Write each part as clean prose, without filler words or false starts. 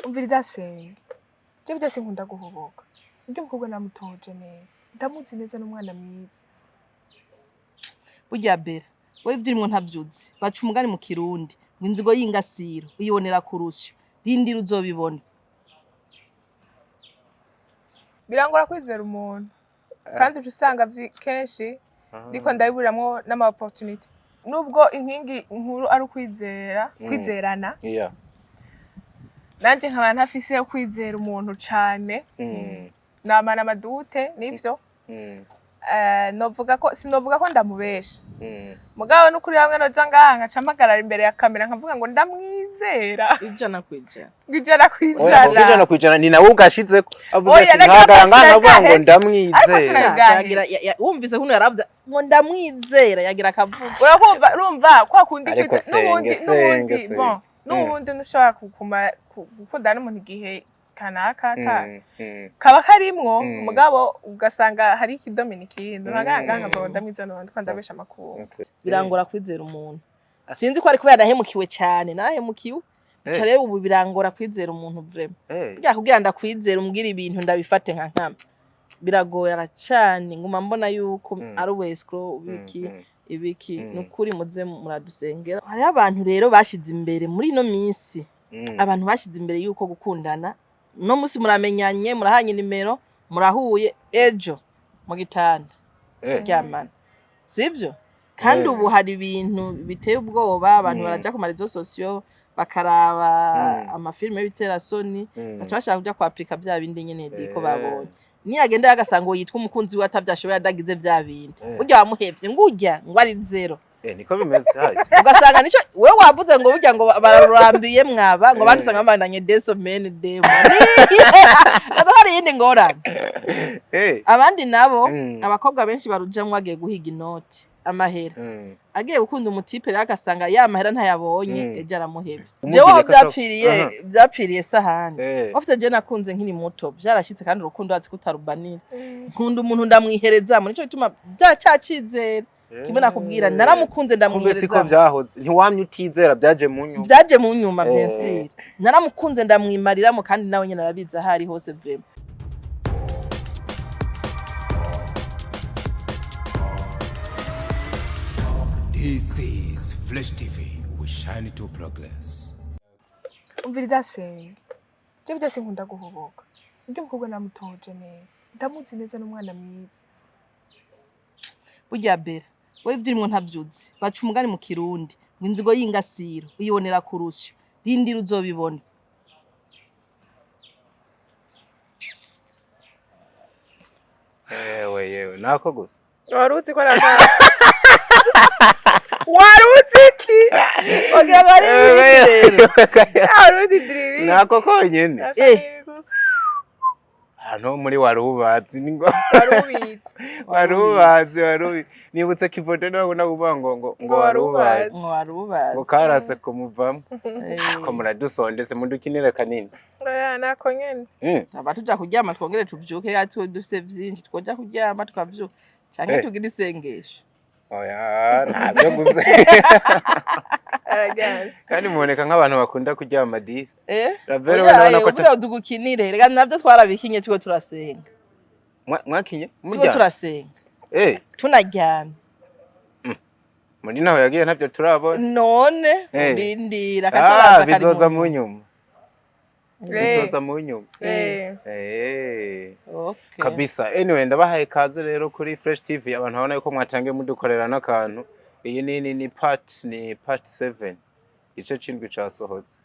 umviriza senge je byose nkunda guhubuka ibyo mukobwa namutoje neza ndamuzi neza n'umwana mwiza burya bera wowe ibyo urimo ntavyuzi baca umugani mu kirundi ngo inzigo y'ingasiro uyibonera ku rusyo rindira uzobibona birangora kwizera umuntu kandi usanga kenshi ndiko ndabiburamwo n'ama opportunity nubwo inkingi nkuru ari kwizerana nanje nkaba ntafise yo kwizera umuntu cane namana amadute nivyo sinovuga ko ndamubesha mugabo n'ukuri hamwe noza ngaha nkaca mpagarara imbere ya kamera nkavuga ngo ndamwizera ijana kwijana ijana kwijana ni nawe ugashizeko avuze ati nkagaranga nkavuga ngo ndamwizera wumvise kuno yaravuze ngo ndamwizera yagira akavuga urumva kwa kundi n'ubundi nushobora gukundana n'umuntu igihe kanaka kaba karimwo mugabo ugasanga hari ikidomini ikindi nkaganga nkavuga ndamwizera n'ubundi ko ndabesha amakuru birangora kwizera umuntu sinzi ko ari kubera nahemukiwe cyane narahemukiwe bica rero ubu birangora kwizera umuntu vraiment burya kugira ndakwizera umbwira ibintu ndabifate nka nkama biragora cyane nguma mbona yuko ari wescro ibiki nukuri muze muradusengera hari abantu rero bashize imbere muri no minsi abantu bashize imbere yuko gukundana no musi muramenyanye murahanye nimero murahuye ejo mu gitanda ryamana sivyo kandi ubu hari ibintu biteye ubwoba abantu baraja ku marezo sociaux bakaraba amafilme y'ibiterasoni bashaka kuja kwapika bya bindi nyene diko babonye niyagenda yagasanga yitwa umukunzi we atavyashoboye adagize vya bintu burya wamuhevye ngurya ngo ari zero niko bimeze haje ugasanga nico we wavuze ngo burya ngo bararurambiye mwaba ngo abantu usanga bamandanye deso men demo ado hari yindi ngorane abandi nabo abakobwa benshi barujamwe agiye guhiga inoti amahera agiye gukunda umutipe rero agasanga ya mahera ntayabonye ejo aramuhevye jewe byapfiriye sahani ofite je nakunze nkiri muto byarashitse kandi urukundo wazi kutarubanira nkunda umuntu ndamwihereza muri cyo bituma byacacizera kimwe nakubwira naramukunze ndamwihereza siko byahoze ntiwamye utizera byaje mu nyuma byensire naramukunze ndamwimariramo kandi nawe nyene arabiza hari hose vraiment This is Flash TV. We shine to progress. umviriza senge je byose nkunda guhubuka ibyo mukobwa namutoje neza ndamuzi neza n'umwana mwiza burya bera wowe ibyo urimo ntavyuzi baca umugani mu kirundi ngo inzigo y'ingasiro uyibonera ku rusyo rindira uzobibona yewe nako gusa waruzi ko nakora waruzi ki ogira bari rero waruzi drivi nako konyene hano muri warubazi ningo warubazi nibutse kivoto nabona kuvuga ngo warubazi ngo karase kumuvamo ko muradusondese mundukinira kanini nako nyene abatuja kuryama twongere tuvyuke yatwe dufise vyinshi twoja kuryama tukavyuka canke tugira isengesho oya ntabyo guze kandi muboneka nk'abantu bakunda kuryama disi ravere we nabona ko tugukinire rega navyo twarabikinye tuko turasenga mwakinye tuko turasenga tunaryama muri naho yagiye ntabyo turabona none urindira katabaza kari bizoza mu nyuma bizoza mu nyuma kabisa anyway ndabahaye kaze rero kuri Fresh TV abantu babona yuko mwatangiye mudukorera n'akantu iyi ni part 7 ice cindwi casohotse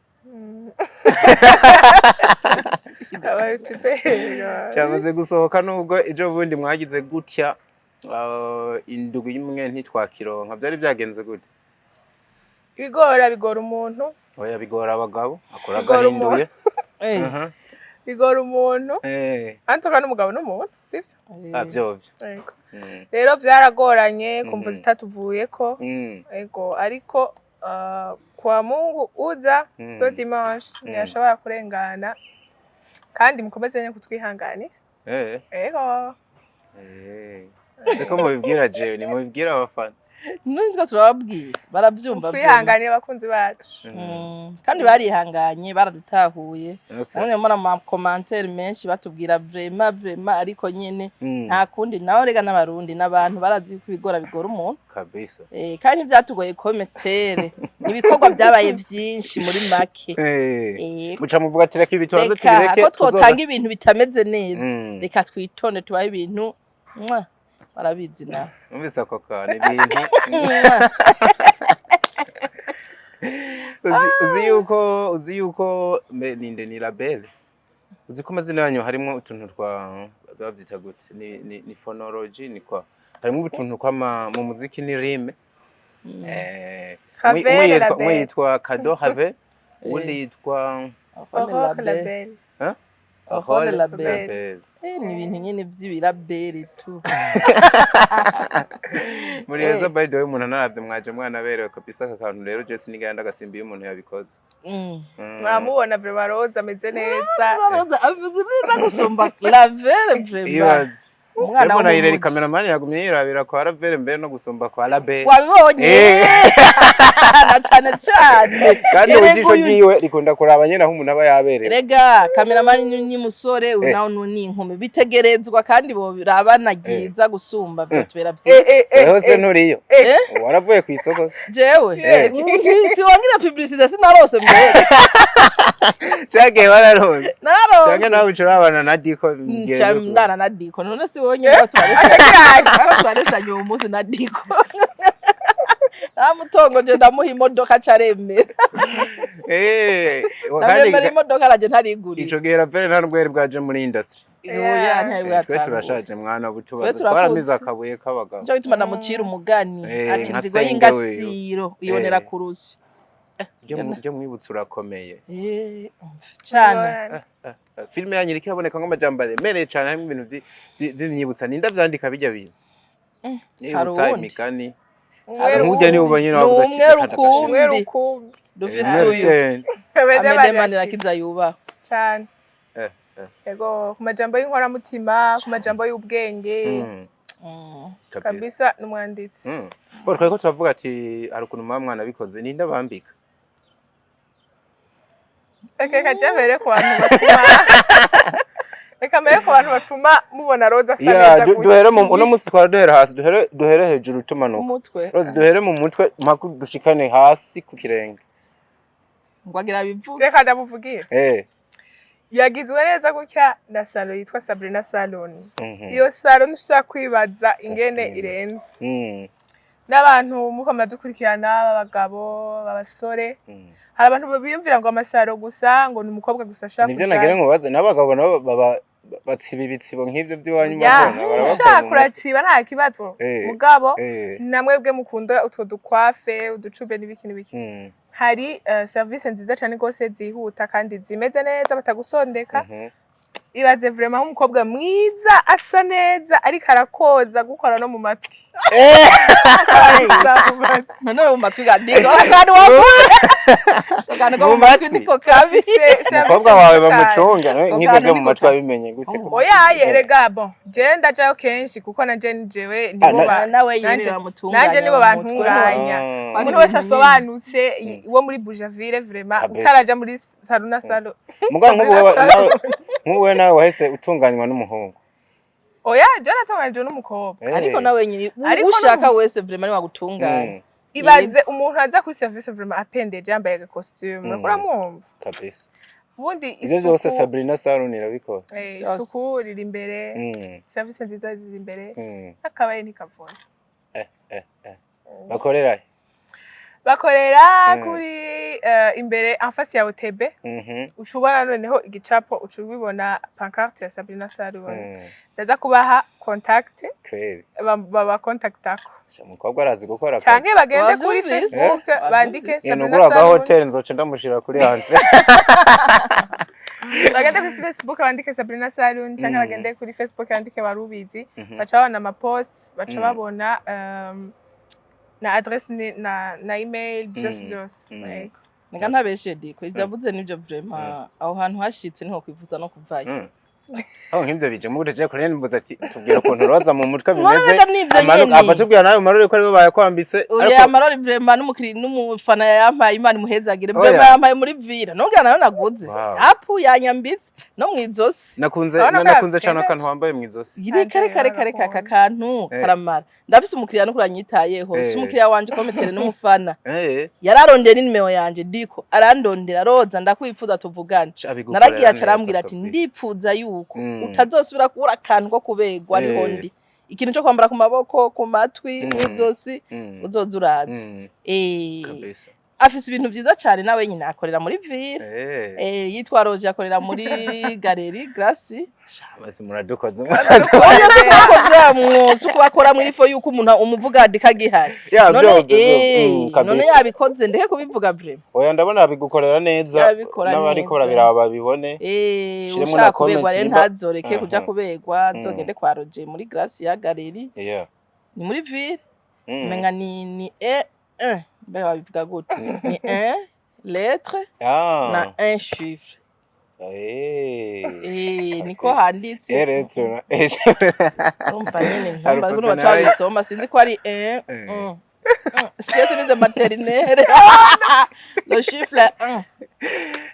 cyamaze gusohoka nubwo ejo bundi mwagize gutya indugwi y'imwe ntitwakironka byari byagenze gute bigora umuntu oya bigora abagabo akora gahinduye bigora umuntu antoka n'umugabo n'umuntu sivyo avyovyo rero byaragoranye kumva zitatuvuyeko ego ariko kwa Mungu uza zo dimanche ntiyashobora kurengana kandi mukomeze nyine kutwihanganira ego siko mubibwira jewe ni mubibwira abafana Nunzwe turababwira baravyumva. Twihanganiye abakunzi bacu. Kandi barihanganye baradutahuye. Namwe muri ama commentaire menshi batubwira vraiment ariko nyene nta kundi nawe rega n'abarundi n'abantu barazi kubigora bigora umuntu. Kabisa. Kandi byatugoye commentaire. Ibikorwa byabaye vyinshi muri make. Muca muvuga ati reka ibitubazo tubireke. Ko twotanga ibintu bitameze neza. Reka twitonde tubaye ibintu barabizi na. Umvise ako kana ibintu. Uzi yuko ninde ni label. Uzi ko amazina yanyu harimo utuntu bavyita gute ni phonology ni kwa. Harimo utuntu kwa mu muziki ni rime. Umwe yitwa Kado Have, undi yitwa Label. Label. Ni ibintu nyene vy'ibiraberi tu. Muri heza by the way umuntu naravye mwaje mwana berewe kabisa kakantu rero je sinigenda gasimbiye umuntu yabikoze. Mwamubona vraiment Rose ameze neza. Rose ameze neza gusumba Label vraiment. Umwana wa Ireri cameraman yagumye yirabira kwa Label mbere no gusumba kwa Label. Wabibonye? Na cyane. Kandi ujisho giwe rikunda kuraba nyene aho umuntu aba yabereye. Rega cameraman ni musore unaho ni inkumi bitegerezwa kandi bo birabana giza gusumba byo tubera vye. Hose nturiyo. Waravuye ku isoko. Jewe. Si wangira publicité sinarose mbere. Chage wararose. Narose. Chage nawe ucurabana na Diko. Ndana na Diko. None si wonye twaresha uyu munsi na Diko. Mutongo je ndamuha imodoka caremera. Namemera imodoka araje ntarigurira. Ico gera vere nta ndwere bwaje muri industry. Oya ntaye bwatanga. Twe turashaje mwana butubaza. Twaramiza akabuye kabagabo. Cyo bituma ndamucira umugani ati nzigo y'ingasiro uyonera kurusi. Byo mwibutsa urakomeye. Cyane. Filme yanyu irikaboneka nk'amajambo aremereye cyane harimo ibintu by'imyibutsa ninda vyandika bijya bintu. Yibutsa imikani. Nk'ujya ni ubonye navuga ati umwe rukumbi. Dufise uyu. Amedemanira kiza yuba. Cyane. Ego ku majambo y'inkoramutima, ku majambo y'ubwenge. Kabisa n'umwanditsi. Twari ko turavuga ati hari ukuntu mwana bikoze ninda bambika. Kajabere ku bantu batuma. Reka mbere ku bantu batuma mubona Rose asa neza gutya. Duhere mu uno munsi twara duhera hasi duhere hejuru tumanuka. Umutwe. Rose duhere mu mutwe mpaka dushikane hasi ku kirenge. Ngwagira bivuga. Reka ndabuvugira. Yagizwe neza gutya na salon yitwa Sabrina Salon. Iyo salon ntushaka kwibaza ingene irenze. N'abantu muko madukurikirana abagabo abasore hari abantu biyumvira ngo amasaro gusa ngo ni umukobwa gusa ashaka nibyo nagire ngo baze n'abagabo nabo batsiba ibitsibo nk'ibyo by'wanyu mabona barabakora kuratsiba nta kibazo mugabo namwebwe mukunda utwo dukwafe uducube n'ibiki hari service nziza cyane gose zihuta kandi zimeze neza batagusondeka ibaze vraiment umukobwa mwiza asa neza ariko arakoza gukora no mu matwi none mu matwi gadigo kandi wavuye kandi mu matwi niko kabise umukobwa wawe bamucunga nk'ibyo mu matwi abimenye gute oya yerega bon je ndajayo kenshi kuko nanje nijewe nibo nawe yiri bamutunganya nanje nibo bantunganya umuntu wese asobanutse wo muri Bujaville vraiment utaraja muri salon salon nk'ubu nawe wahise utunganywa n'umuhungu oya je natunganyije n'umukobwa ariko nawe nyiri ushaka wese vraiment ni wagutunganya ibaze umuntu aza kuri service vraiment apendeje yambaye aga costume uramwumva kabisa ubundi isuku zose Sabrina Salon irabikora isuku riri imbere service nziza ziri imbere akabaye ntikavuna bakorera kuri imbere en face ya OTB ushobora noneho igicapo ucubibona pancarte ya Sabrina Salon ndaza kubaha contact baba contactako umukobwa arazi gukora canke bagende kuri Facebook bandike Sabrina Salon hotel nzoce ndamushira kuri hanze bagende kuri Facebook bandike Sabrina Salon canke bagende kuri Facebook bandike barubizi baca babona ama posts baca babona na adresse na email byose Nega ntabeshe Diko ibyavuze nibyo vraiment aho hantu hashitse niho kwivuza no kuvayo aho nk'ibyo bije mu gute je kuri mbuza ati tubwira ukuntu roza mu mutwe None bimeze rega nivyo amanuka nyene. abatubwira nawe marore ko aribo bayakwambitse Oya amarori vraiment n'umufana yampaye Imana imuhezagire Oya. vraiment yampaye muri vira nongera nayo naguze Wow. apu yanyambitse no mwizosi nakunze Urabona ko nakunze cyane yabigendeje. akantu wambaye mu izosi iri kare kare kare Agakunda. kaka kantu karamara ndafise umukiriya no kuranyitayeho si umukiriya wanje kometere n'umufana yararondera inimero yanje diko arandondera roza ndakwipfuza tuvugane naragiye acarambwira ati ndipfuza yuko utazosubira kubura akantu ko kubegwa ariho ndi ikintu cyo kwambara ku maboko ku matwi mw'izosi uzoza uraza kabisa afise ibintu vyiza cyane nawe nyine akorera muri ville yitwa Roje akorera muri Galerie Gracie basi muradukoze oya suko bakora muri fo yuko umuntu umuvuga dikagihari none yabikoze ndeke kubivuga vraiment oya ndabona bigukorera neza n'abariko barabiraba babibone ushaka kubegwa rero ntazoreke kuja kubegwa zogende kwa Roje muri Gracie ya Galerie ni muri ville menga ni ben babivuga gute ni un lettre na un chiffre niko handitse lettre umva nyene ntamba kuno bacabisoma sinzi ko ari un Spese ni de maternelle le chiffre 1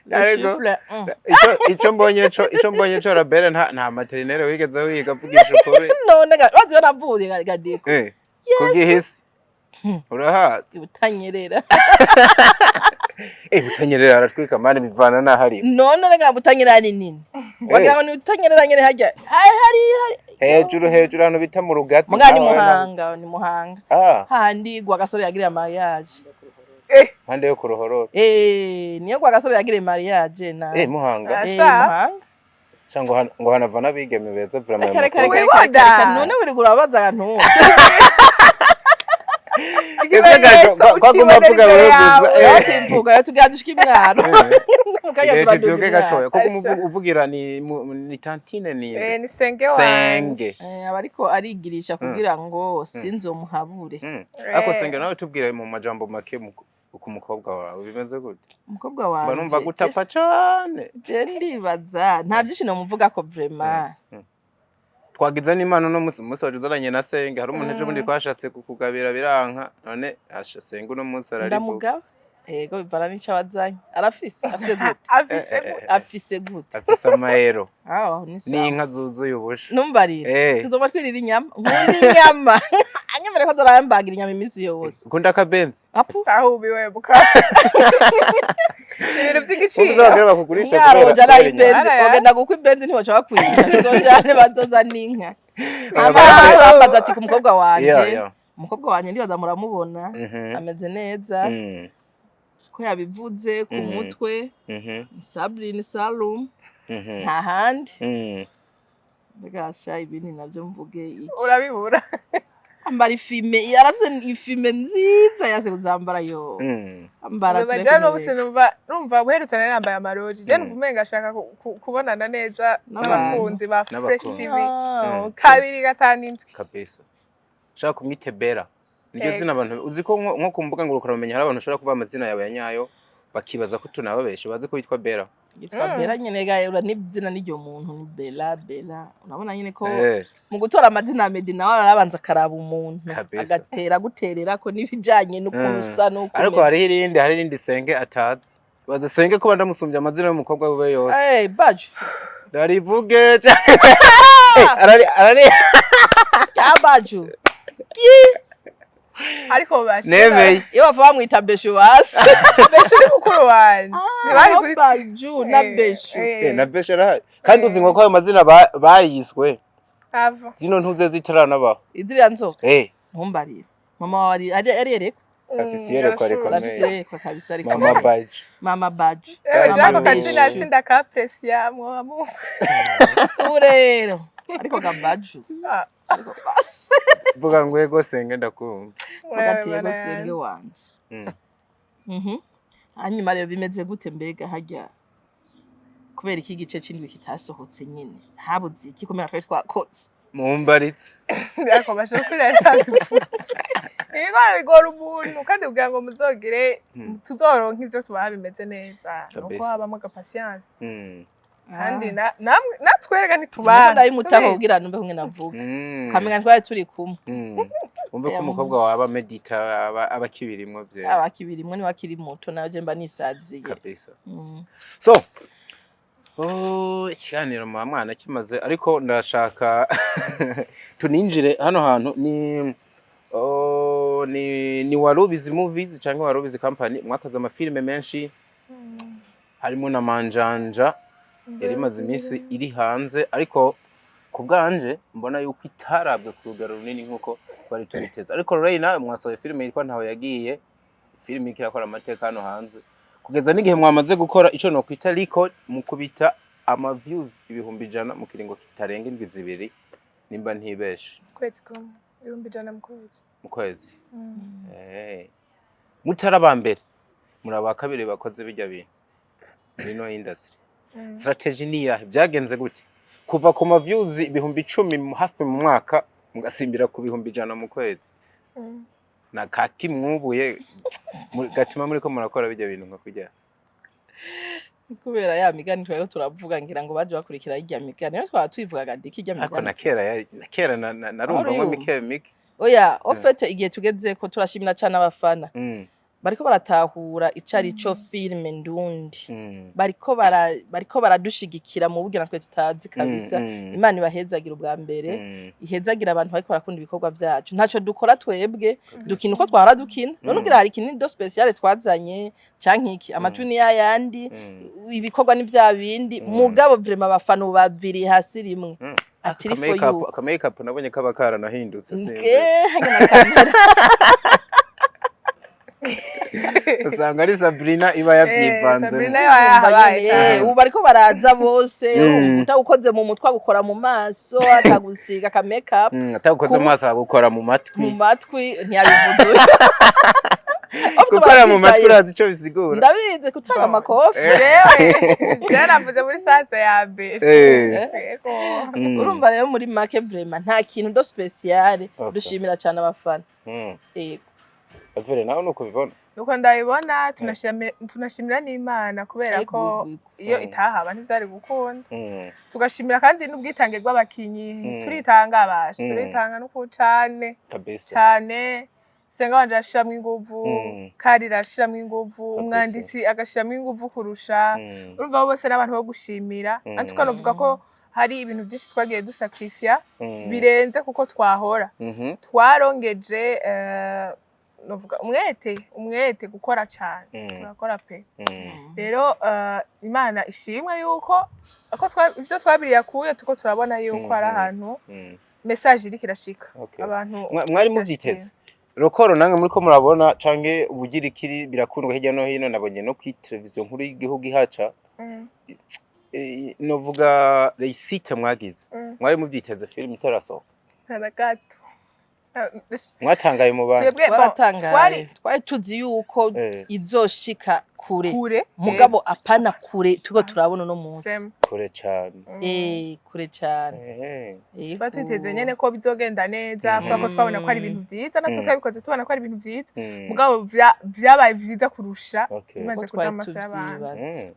le chiffre 1 ico mbonye cyo Rabere nta maternelle wigeze wiga vugisha ukuri none wazi navuye gadiko kugihisi urahatse butanyerera butanyerera aratwika mani bivana na hari none rega butanyerera ni nini wagira ngo butanyerera nyene hajya hari hejuru hano bita mu rugatsi mugani ni muhanga handi gwa gasore yagiriye mariage hande yo kurohorora niyo gwa gasore yagiriye mariage na muhanga muhanga cyangwa ngo hanavana bigeme beza vraiment none wiri gurabaza akantu kwaguma vuga weguza yatimvuga yatugadushika imwaro kaya turaduke gatoya kuko uvugira ni tantine ni senge wanjye abariko arigirisha kugira ngo sinzomuhabure ako senge nawe tubwire mu majambo make ku mukobwa wawe bimeze gute umukobwa wanje banumva gutapa cyane je ndibaza nta byishino muvuga ko vraiment twagize n'Imana no musi wajuzaranye na senge hari umuntu ejo bundi twashatse kukugabira biranka none senge no musi arari ndamugaba ego bivana n'icyo wazanye afise gute afise gute afise amayero ni inka zuzuye ubusha numbarire tuzoba twirira inyama nkunda inyama anyemere ko zorambagira inyama imisi yose ukunda akabenzi ahubiwe buka ibintu by'igiciro uzagira bakugurisha yaroja na ibenzi ogenda gukwa ibenzi ntiwaca bakwita tuzojane badoza n'inka ambaza ati ku mukobwa wanje umukobwa wanje ndibaza muramubona ameze neza ko yabivuze ku mutwe Sabrine Salum nta handi begasha ibintu navyo mvuge iki urabibura ambara ifime yaravye ifime nziza yase kuzambara yo ambara tureke no numva buherutse nambaye amaroji je nuvumenga ashaka kubonana neza n'abakunzi ba Fresh TV kabiri gatanindwi kabisa shaka kumwitebera niryo zina abantu uziko nko kumbuga ngo ukaramenye hari abantu ushobora kuva amazina yawe yanyayo bakibaza ko tunababeshe bazi ko yitwa Bera yitwa Bera nyene gayo n'izina n'iryo muntu ni Bella unabona nyene ko mu gutora amazina ya Medina warabanza karaba umuntu agatera guterera ko nibijanye no kumusa no ariko hari irindi senge atazi baze senge ko bandamusumbye amazina y'umukobwa we yose baju darivuge arari ya baju ariko bashi nemeye iyo bava bamwita Beshu basi Beshu ni mukuru wanje ntibari kuri baju na Beshu na Beshu arahari kandi uzi ngo ko ayo mazina bayiswe ava zino ntuze zitarana ba iziriya nzoka ntumbarire mama wari ari yereko afisiere kwa rekomeye kabisa ariko mama baju jambo katina sinda ka precia mwo urero ariko gabaju ariko basi vuga ngo ego senge ndakumva bagatego senge wanje hanyuma rero bimeze gute mbega hajya kubera iki gice cy'indwi kitasohotse nyine habuze iki komera twari twakotse mumbaritse ariko bashobora bigora umuntu kandi kugira ngo muzogire tuzoronka ivyo tubaha bimeze neza nuko habamo agapasiyanse kandi natwerega ntitubana ndabimutaho kugira numbe kumwe navuga kamenya twari turi kumwe umbe ko umukobwa waba medita abakibirimwo bye abakibirimwo ni wakiri muto naje mba nisaziye kabisa so ikiganiro mu mwana kimaze ariko ndashaka tuninjire hano hantu ni Warubizi Movies cyangwa Warubizi Company mwakaza amafilme menshi harimo na Manjanja yari maze iminsi iri hanze ariko kubganje mbona yuko itarabwe ku rugero runini nkuko bari tubiteza ariko Ray nawe mwasohoye filme yitwa ntaho yagiye filme ikirakora amateka hano hanze kugeza n'igihe mwamaze gukora ico no kwita record mu kubita ama views 100 mu kiringo kitarenga indwi zibiri nimba ntibeshe kwezi ko 100 mu kwezi mutaraba mbere muraba kabiri bakoze bijya bintu no industry strategy ni yahe byagenze gute kuva ku ma views 10,000 hafi mu mwaka mugasimbira ku 100 mu kwezi na kaki mwubuye gatima muri ko murakora bijya bintu nka kujya kubera ya migani twayo turavuga ngira ngo baje bakurikira irya migani rero twaba twivugaga ndiki irya migani na kera narumva ngo mike oya ofete igihe tugeze ko turashimira cyane abafana bariko baratahura icari cyo filme ndundi bariko baradushigikira mu buryo natwe tutazi kabisa Imana ibahezagira ubwa mbere ihezagira abantu bariko barakunda ibikorwa byacu ntaco dukora twebwe dukina uko twara dukina none ugira hari kinini do special twazanye canke iki amatuni yayandi ibikorwa ni vya bindi mugabo vraiment abafana babiri hasi rimwe ati rifo yu aka makeup nabonye kabakara nahindutse usanga ari Sabrina iba yabyivanze Sabrina yahabaye ubu bariko baraza bose utagukoze mu mutwe gukora mu maso atagusiga ka makeup atagukoze mu maso gukora mu matwi ntiyabivuze gukora mu matwi urazi ico bisigura ndabize kutanga amakofi yaravuze muri sasa ya mbere urumva rero muri make vraiment nta kintu do special dushimira cyane abafana Avere nawe nuko bibona nuko ndabibona tunashimira n'Imana kubera ko iyo itahaba ntivyari gukunda tugashimira kandi n'ubwitange bw'abakinyi turitanga abasha turitanga no kucane cyane senga wanje ashiramwe inguvu karira ashiramwe inguvu umwandisi agashiramwe inguvu kurusha urumva bose n'abantu bo gushimira kandi tukanovuga ko hari ibintu byinshi twagiye dusacrifice birenze kuko twahora twarongeje novuga umwete gukora cyane turakora pe rero Imana ishimwe yuko ivyo twabiriye kuye tuko turabona yuko ari ahantu message iri kirashika abantu mwari muvyiteze rokoro nange muri ko murabona canke ubugira ikiri birakundwa hirya no hino nabonye no kwi televiziyo nkuru y'igihugu ihaca novuga réussite mwagize mwari muvyiteze film itarasohoka nagato mwatangaye mu bantu twaratangaye twari tuzi yuko izoshika kure mugabo apana kure tuko turabona no munsi kure cyane kure cyane twatwiteze nyene ko bizogenda neza kuko twabona ko ari ibintu byiza natwe twabikoze tubona ko ari ibintu byiza mugabo byabaye byiza kurusha imanze kuja amaso y'abantu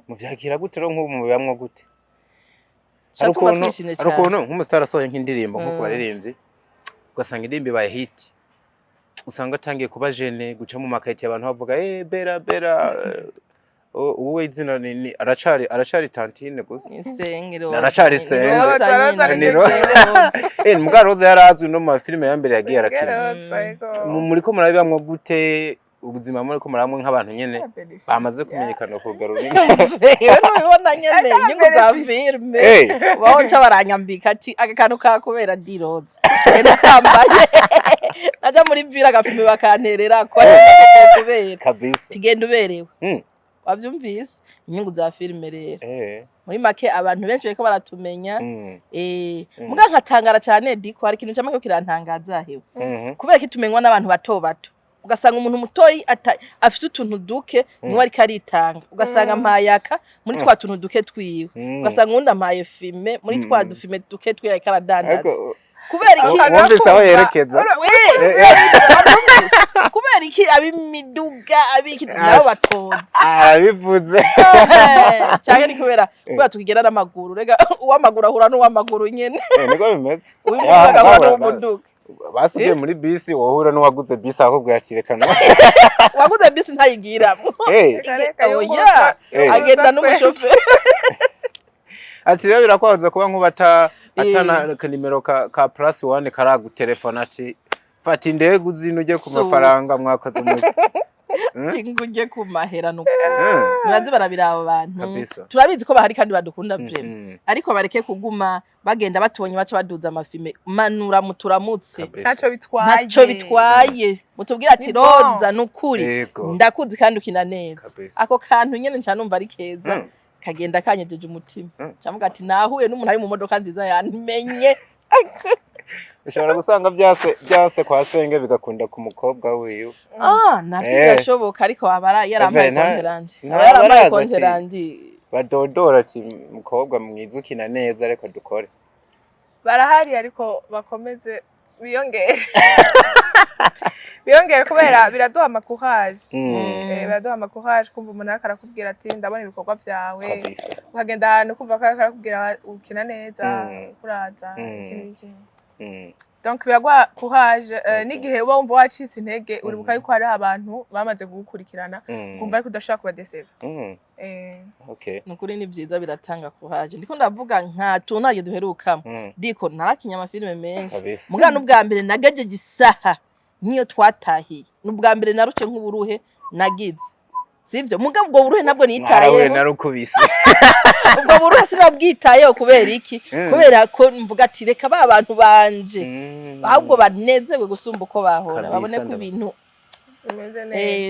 muvyakira gute ro nk'ubu mubamwo gute arukuntu nk'umustar asohoye nk'indirimbo nk'uko baririmbye ugasanga indirimbo ibaye hit usanga atangiye kuba jene guca mu makayiti abantu bavuga bera uwe izina ni aracari tantine gusa Insengero aracari mugaroza yarazwi no mu filime ya mbere yagiye arakina muri ko murabibamwo gute ubuzima muri ko muramwe nk'abantu nyene bamaze kumenyekana ku rugero runini ubona nyene nyingo za filme baho nca baranyambika ati akakantu ka kubera diroza nakambaye naja muri vira gafilme bakanterera ko kubera kabisa tigenda uberewe wavyumvise inyungu za filme rero muri make abantu benshi bariko baratumenya muga nkatangara cyane diko hari ikintu cyamake kirantangaza hewe kubera kitumenywa n'abantu bato ugasanga umuntu mutoyi afite utuntu duke niwe ariko aritanga ugasanga mpayaka muri twa tuntu duke twiwe ugasanga undi amaye filme muri twa dufilme duke twiwe ariko aradandaza kubera iki wumvise aho yerekeza kubera iki abimiduga abiki nabo batoza arabivuze cyane ni kubera tukigera n'amaguru rega uw'amaguru ahura n'uw'amaguru nyene niko bimeze uyu muduga ahura n'umuduga basubiye muri bisi wohura n'uwaguze bisi ahubwo yacirekana waguze bisi ntayigiramo agenda n'umushoferi ati rero birakwaza kuba nk'ubata atana nimero ka plus 1 karagutelefona ati fata indege uzino uje ku mafaranga mwakoze mu tinguje ku mahera nuko nibaze barabira abo bantu turabizi ko bahari kandi badukunda vrema ariko bareke kuguma bagenda batubonye baca baduza amafime manura muturamutse ntaco bitwaye mutubwira ati roza nukuri ndakuzi kandi ukina neza ako kantu nyene ncanumva ari keza kagenda kanyejeje umutima camuga ati nahuye n'umuntu ari mu modoka nziza yanmenye ushobora gusanga byase kwa senge bigakunda ku mukobwa wiyo navyo birashoboka ariko abara yarambaye konterandi badodora ati mukobwa mwiza ukina neza ariko dukore barahari ariko bakomeze biyongere kubera biraduha amakuhaje kumva umuntu akarakubwira ati ndabona ibikorwa byawe ukagenda ahantu kumva akarakubwira ukina neza kuraza iki donc biragwa courage n'igihe uba wumva wacitse intege uribuka yuko hari abantu bamaze kugukurikirana kumva ariko udashaka kubadeseva okay nukuri ni byiza biratanga courage ndiko ndavuga nka tunage duherukamo diko narakinya amafilme menshi muga n'ubwa mbere nagajeje isaha niyo twatahiye n'ubwa mbere naruce nk'uburuhe nagize sivyo muga ubwo buruhe nabwo nitayeho narukubise ubwo buruhe sinabwitayeho kubera iki kubera ko mvuga ati reka ba bantu banje ahubwo banezerwe gusumba uko bahora babone ko ibintu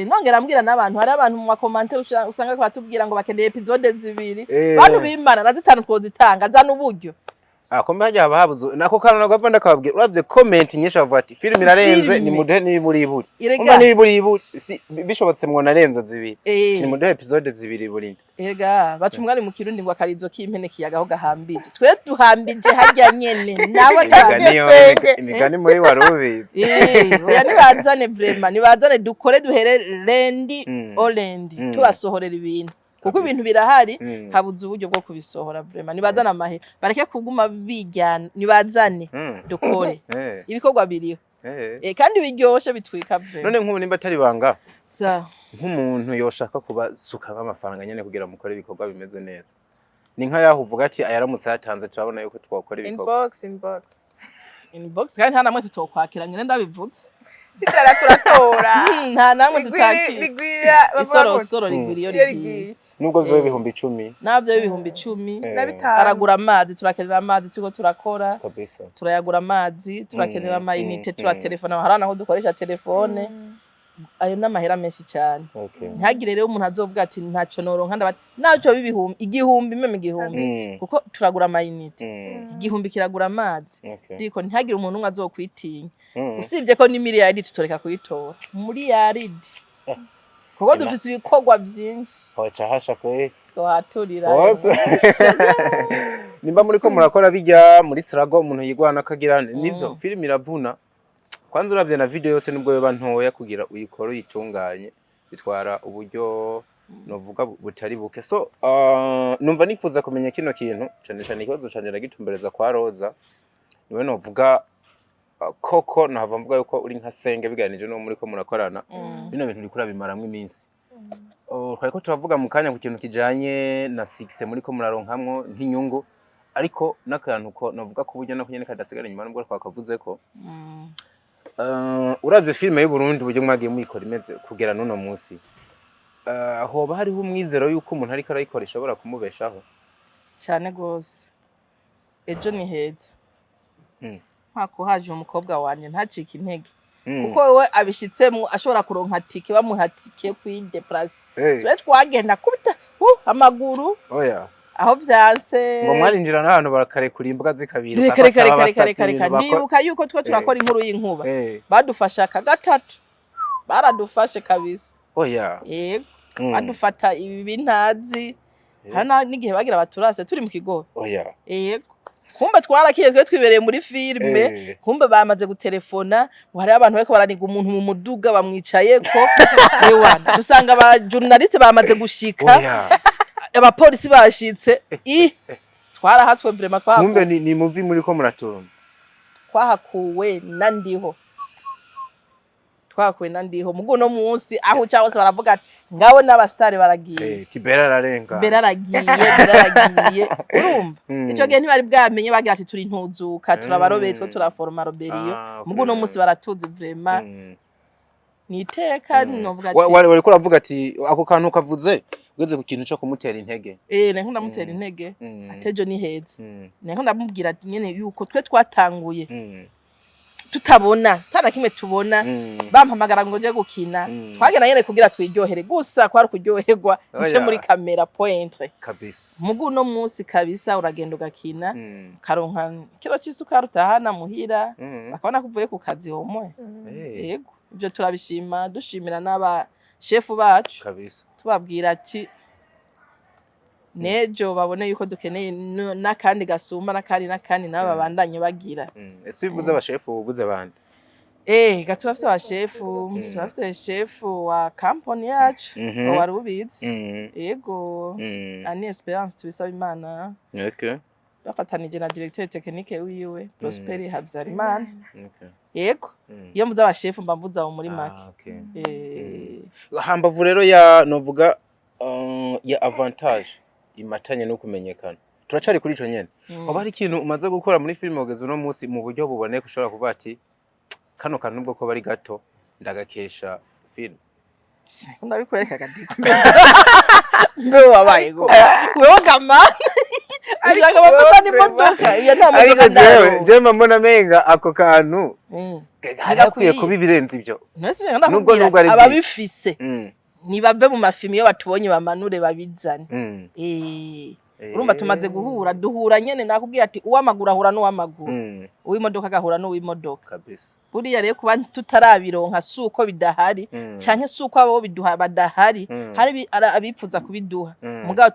nongera mbwira n'abantu hari abantu mu commentaire usanga batubwira ngo bakeneye episode 2 bantu bimana na 5 twozitanga zana uburyo kombe hajya bahabuze nako kana nagava ndakababwira uravye comment nyinshi bavuga ati film irarenze ni mude ni muri iburi umva ni muri iburi bishobotse mwo narenza 2 ni mude episode 2 burinde ega bacu mwari mu kirundi ngo akarizo k'impene kiyagaho gahambije twe duhambije hajya nyene nawe imigani muri warubizi oya nibazane vrema nibazane dukore duhere rendi olendi tubasohorera ibintu kuko ibintu birahari habuze uburyo bwo kubisohora vrema nibazana amahe bareke kuguma bijyana nibazane dukore ibikorwa biriho kandi biryoshe bitwika vrema none nk'ubu nimba atari banga sa nk'umuntu yoshaka kubasuka amafaranga nyene kugira mukore ibikorwa bimeze neza ni nka yaho uvuga ati ayaramutse yatanze turabona yuko twakora ibikorwa inbox kandi nta namwe tutokwakira ngene ndabivutse bicara turatora nta namwe tutakira rigwira isorosoro rigwiriyo rigiye nubwo vyo 10,000 nabyo 10,000 aragura amazi turakenera amazi tuko turakora kabisa turayagura amazi turakenera amayinite turatelefona harana aho dukoresha telefone ayo n'amahera menshi cyane ntagire rero umuntu azovuga ati ntaco noronka nacyo igihumbi meme igihumbi kuko turagura amayinite igihumbi kiragura amazi diko ntagire umuntu umwe azokwitinya usibye ko ni miliyari tutoreka kuyitora miliyari kuko dufise ibikorwa byinshi hoca hasha kwe twaturira nimba muri ko murakora bijya muri Srago umuntu yigwana akagira nivyo film iravuna kwanza uravye na video yose nubwo yoba ntoya kugira uyikora uyitunganye bitwara uburyo novuga butari buke so numva nifuza kumenya kino kintu cyane ikibazo cyanjye gitumbereza kwa Roza niwe novuga koko nahava mvuga yuko uri nka senge biganije no muri ko murakorana bino bintu bikura bimaramwe iminsi twari turavuga mu kanya ku kintu kijanye na 6 muri ko muraronkamwo nk'inyungu ariko nakantu ko novuga ko buryo nako nyene kadasigara nyuma nubwo twakavuze ko uravye filme y'u Burundi buryo mwagiye muyikora imeze kugera nuno munsi hoba hariho umwizero yuko umuntu ariko arayikoresha ashobora kumubeshaho cyane gose ejo ni heza ntako haje umukobwa wanje ntacika intege kuko wewe abishitsemo ashobora kuronka tike bamuha tike kwideplace twe twagenda kubita amaguru oya aho vyanse ngo mwarinjira n'abantu barakare kuri imbwa zikabira nibuka yuko twe turakora inkuru y'inkuba badufasha aka gatatu baradufashe kabisa oya yego badufata ibi bintazi hana n'igihe bagira baturase turi mu kigo oya yego kumbe twarakiye twe twibereye muri filme kumbe bamaze gutelefona ngo hari abantu bariko baraniga umuntu mu muduga bamwicayeko ewana dusanga aba journaliste bamaze gushika abapolisi bashitse twarahatswe vraiment kumbe ni muvi muri ko muraturuma twahakuwe nandiho mugo no munsi aho cyangwa se baravuga ati ngabo n'abastari baragiye tibera ararenga beraragiye urumva ico gihe ntibari bwamenye bagira ati turi ntuzuka turabarobetwe turaforma roberiyo mugo no munsi baratuzi vraiment niteka novuga ati wari ko uravuga ati ako kantu kavuze ugeze ku kintu cyo kumutera intege nako ndamutera intege atejo ni heza nako ndamubwira ati nyene yuko twe twatanguye tutabona tana kimwe tubona bampamagara ngo nje gukina twagenda nyene kugira twiryohere gusa kwari kuryoherwa ice muri kamera pointre kabisa mugu no munsi kabisa uragenda ugakina karonka kiro cy'isukari utahana muhira bakabona kuvuye ku kazi homo yego ibyo turabishima dushimira n'aba chef bacu kabisa tubabwira ati nejo babone yuko dukeneye nakandi gasumba nakandi nabo babandanye bagira ese bivuze abashefu ubuze bande gaturafise abashefu turafise chef wa company yacu wari ubizi yego ani Esperance tubisaba Imana okay bafatanije na directeur technique wiwe Prosper Habyarimana yego iyo mvuze abashefu mba mvuze abo muri make hambavu rero ya novuga ya avantage imatanye no kumenyekana turacari kuri ico nyene aba ari ikintu umaze gukora muri filime ugeze uno munsi mu buryo buboneye kushobora kuvuga ati kano kantu nubwo ko bari gato ndagakesha filime ndabikwereka kadiko mbe wabaye go wewe gama ariko bapata ni modoka iyo nta modoka ndayo je mbona menga ako kantu hagakwiye kuba ibirenze ibyo nubwo ababifise nibave mu mafimi yo batubonye bamanure babizane urumva tumaze duhura nyene nakubwiye ati uwamagura ahura n'uwamaguru uw'imodoka agahura n'uw'imodoka kabisa buriya rero kuba tutarabironka suko bidahari canke suko abo biduha badahari hari abipfuza kubiduha mugabo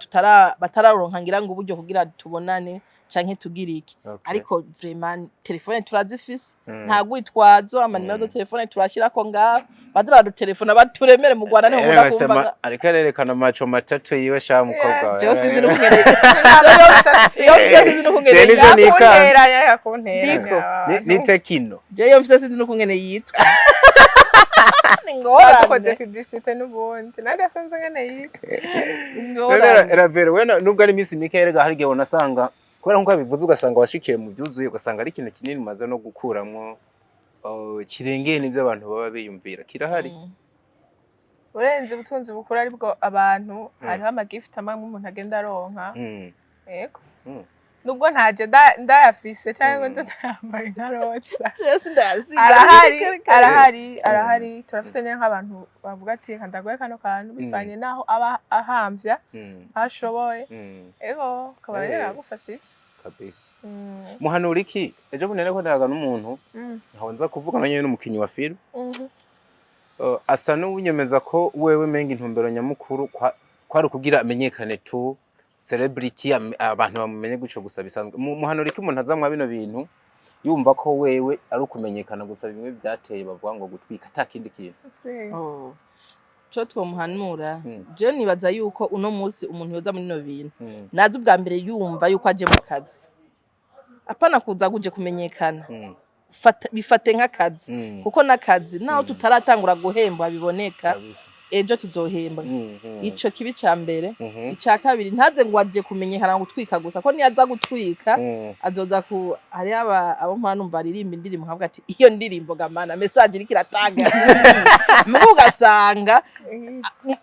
batararonka ngira ngo uburyo kugira tubonane canke tugira iki ariko vraiment telefone turazifise nta gwitwazo amanimero do telefone turashirako ngaho baze baradutelefona baturemere mu Rwanda niho muda kumva ariko arerekana macho matatu yiwe sha mukobwa wawe sinzi nukungereye iyo sinzi nukungereye yakuntera ni tekino je iyo sinzi nukungereye yitwa ngora koze publicité n'ubundi nandi asanze ngene yitwa ngora Rabere wena nubwo ari Miss Mikael hari gihe unasanga kubera nkuko bivuze ugasanga washikiye mu byuzuye ugasanga ari ikintu kinini maze no gukuramwo kirengeye n'ibyo abantu baba biyumvira kirahari urenze ubutunzi bukura aribwo abantu hariho amagift amwe umuntu agenda aronka yego nubwo ntaje ndayafise cyangwa ngo ndambaye nkarotsa arahari turafise nk'abantu bavuga ati kandagoye kano kantu bivanye naho aba ahamvya ashoboye ego kabara yaragufasha iki kabisa muhanura iki ejo bunene ko ndaga n'umuntu nkabanza kuvuga nanye n'umukinyi wa film asa n'unyemeza ko wewe menga intumbero nyamukuru kwari kugira amenyekane tu celebrity abantu bamenye guco gusa bisanzwe muhanura iki umuntu azamwa bino bintu yumva ko wewe ari ukumenyekana gusa bimwe byateye bavuga ngo gutwika atakindi kintu cyo twomuhanura je nibaza yuko uno munsi umuntu yoza muri no bintu nazi ubwa mbere yumva yuko aje mu kazi apana kuza guje kumenyekana bifate nk'akazi kuko nakazi naho tutaratangura guhembwa biboneka ejo tuzohembwa ico kibi ca mbere ica kabiri ntaze ngo aje kumenyekana ngo gutwika gusa ko niyaza gutwika azoza ku hari abo mpanumva aririmba indirimbo nkavuga ati iyo ndirimbo gamana message iri kiratanga mugasanga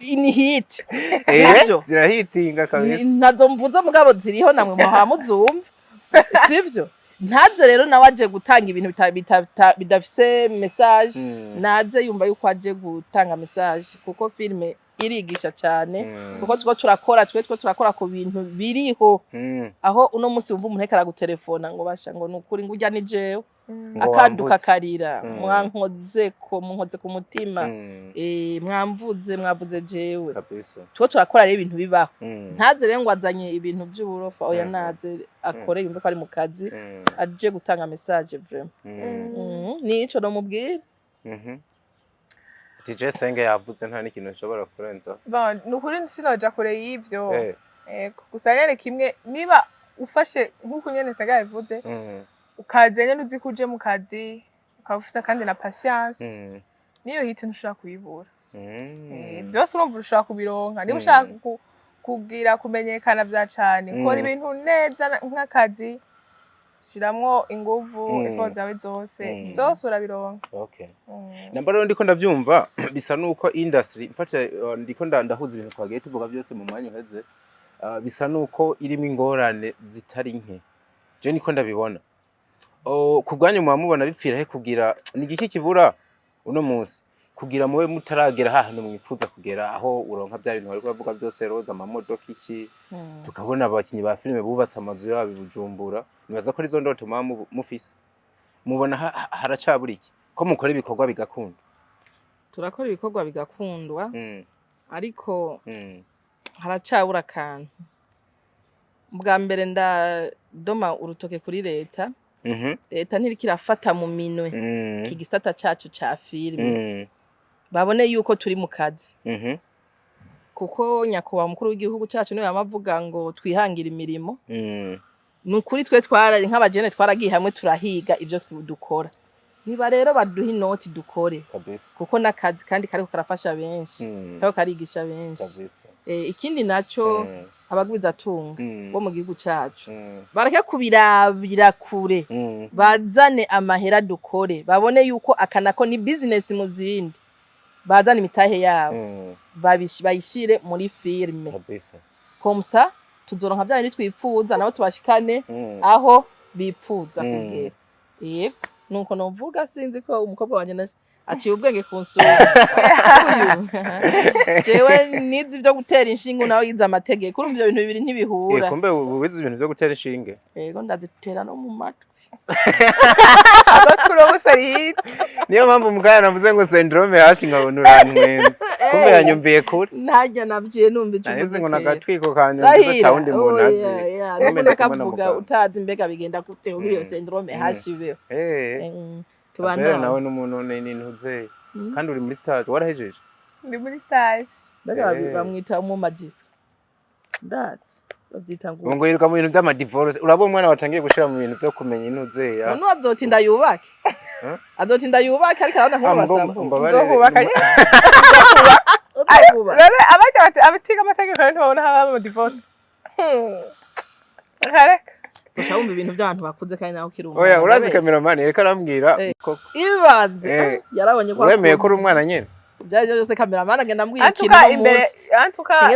ni hit sivyo zirahitinga kabisa ntazo mvuze mugabo ziriho namwe muhamuzumva sivyo ntaze rero nawe aje gutanga ibintu bidafise message naze yumva yuko aje gutanga message kuko filme irigisha cyane kuko twe turakora ku bintu biriho aho uno munsi wumva umuntu ekara gutelefona ngo basha ngo nukuri ngo ujya ni jewe akaduka karira mwankoze ku mutima mwavuze jewe two turakora rero ibintu bibaho ntaze rero ngo azanye ibintu by'uburofa oya naze akore yumve ko ari mu kazi aje gutanga message vraiment nico no mubwira DJ Senge yavuze nta n'ikintu nshobora kurenza bon nukuri sinoja kure y'ivyo gusa nyene kimwe niba ufashe nkuko nyene Senge yavuze ukaze nyene uzi kuje mu kazi ukafisa kandi na patience niyo hiti ntushaka kuyibura byose urumva ushaka kubironka niba ushaka kugira kumenyekana vya cyane kora ibintu neza nk'akazi shiramwo inguvu effort zawe zose urabironka namba rero ndiko ndavyumva bisa nuko industry mfate ndiko ndahuza ibintu twagiye tuvuga byose mu mwanya uheze bisa nuko irimo ingorane zitari nke je niko ndabibona kubwanyu mubona bipfira he kugira nigiki kibura uno munsi kugira muwe mutaragera hahantu mwifuza kugera aho uronka bya bintu bari kuvuga byose roza amamodoka iki tukabona abakinyi ba filime bubatse amazu yabo Bujumbura nibaza ko rizo ndoto mufise mubona haracabura iki ko mukora ibikorwa bigakunda turakora ibikorwa bigakundwa ariko haracabura kantu bwa mbere ndadoma urutoke kuri leta leta ntirikirafata mu minwe kigisata cacu ca filime babone yuko turi mu kazi kuko nyakubahwa mukuru w'igihugu cacu niwe yamavuga ngo twihangira imirimo nukuri twe twarari nk'abajene twaragiye hamwe turahiga ivyo dukora niba rero baduha inoti dukore kuko nakazi kandi kariko karafasha benshi kariko karigisha benshi ikindi naco abagwiza tunga bo mu gihugu cacu bareke kubirabira kure bazane amahera dukore babone yuko akanako ni business mu zindi bazane imitahe yabo bayishire muri filme komsa tuzoronka bya bindi twipfuza nabo tubashikane aho bipfuza kugera yego nuko novuga sinzi ko umukobwa wanje aciye ubwenge kunsura jewe nizi byo gutera inshinge nawe yiza amategeko urumva ibyo bintu bibiri ntibihura kumbe ubizi ibintu byo gutera inshinge yego ndazitera no mu matwi abaturo busari niyo mpamvu mugaya navuze ngo syndrome hashi nkabona uranywembe kumbe yanyumviye kuri ntajya nabyiye numva icyo nzi ngo nagatwiko kanyumviye cyawundi muntu azi none kavuga utazi mbega bigenda gute ugira iyo syndrome hashi beho tubana nawe n'umuntu n'intuze kandi uri muri stage warahejeje ndi muri stage mbega bamwita mu magisa that's bavyita ngo yiruka mu bintu by'ama divorce urabo umwana watangiye gushira mu bintu byo kumenya intuze ya none azotinda yubake azotinda yubake ariko arabona nk'abasambu uzohubaka rero abatiga amategeko ntibabona haba mu divorce kareka tushawumva ibintu by'abantu bakuze kandi naho kirumva oya urazi cameraman reka arambwira ibaze yarabonye ko wemeye ko uri umwana nyene byaje byose cameraman agenda ambwira antuka imbere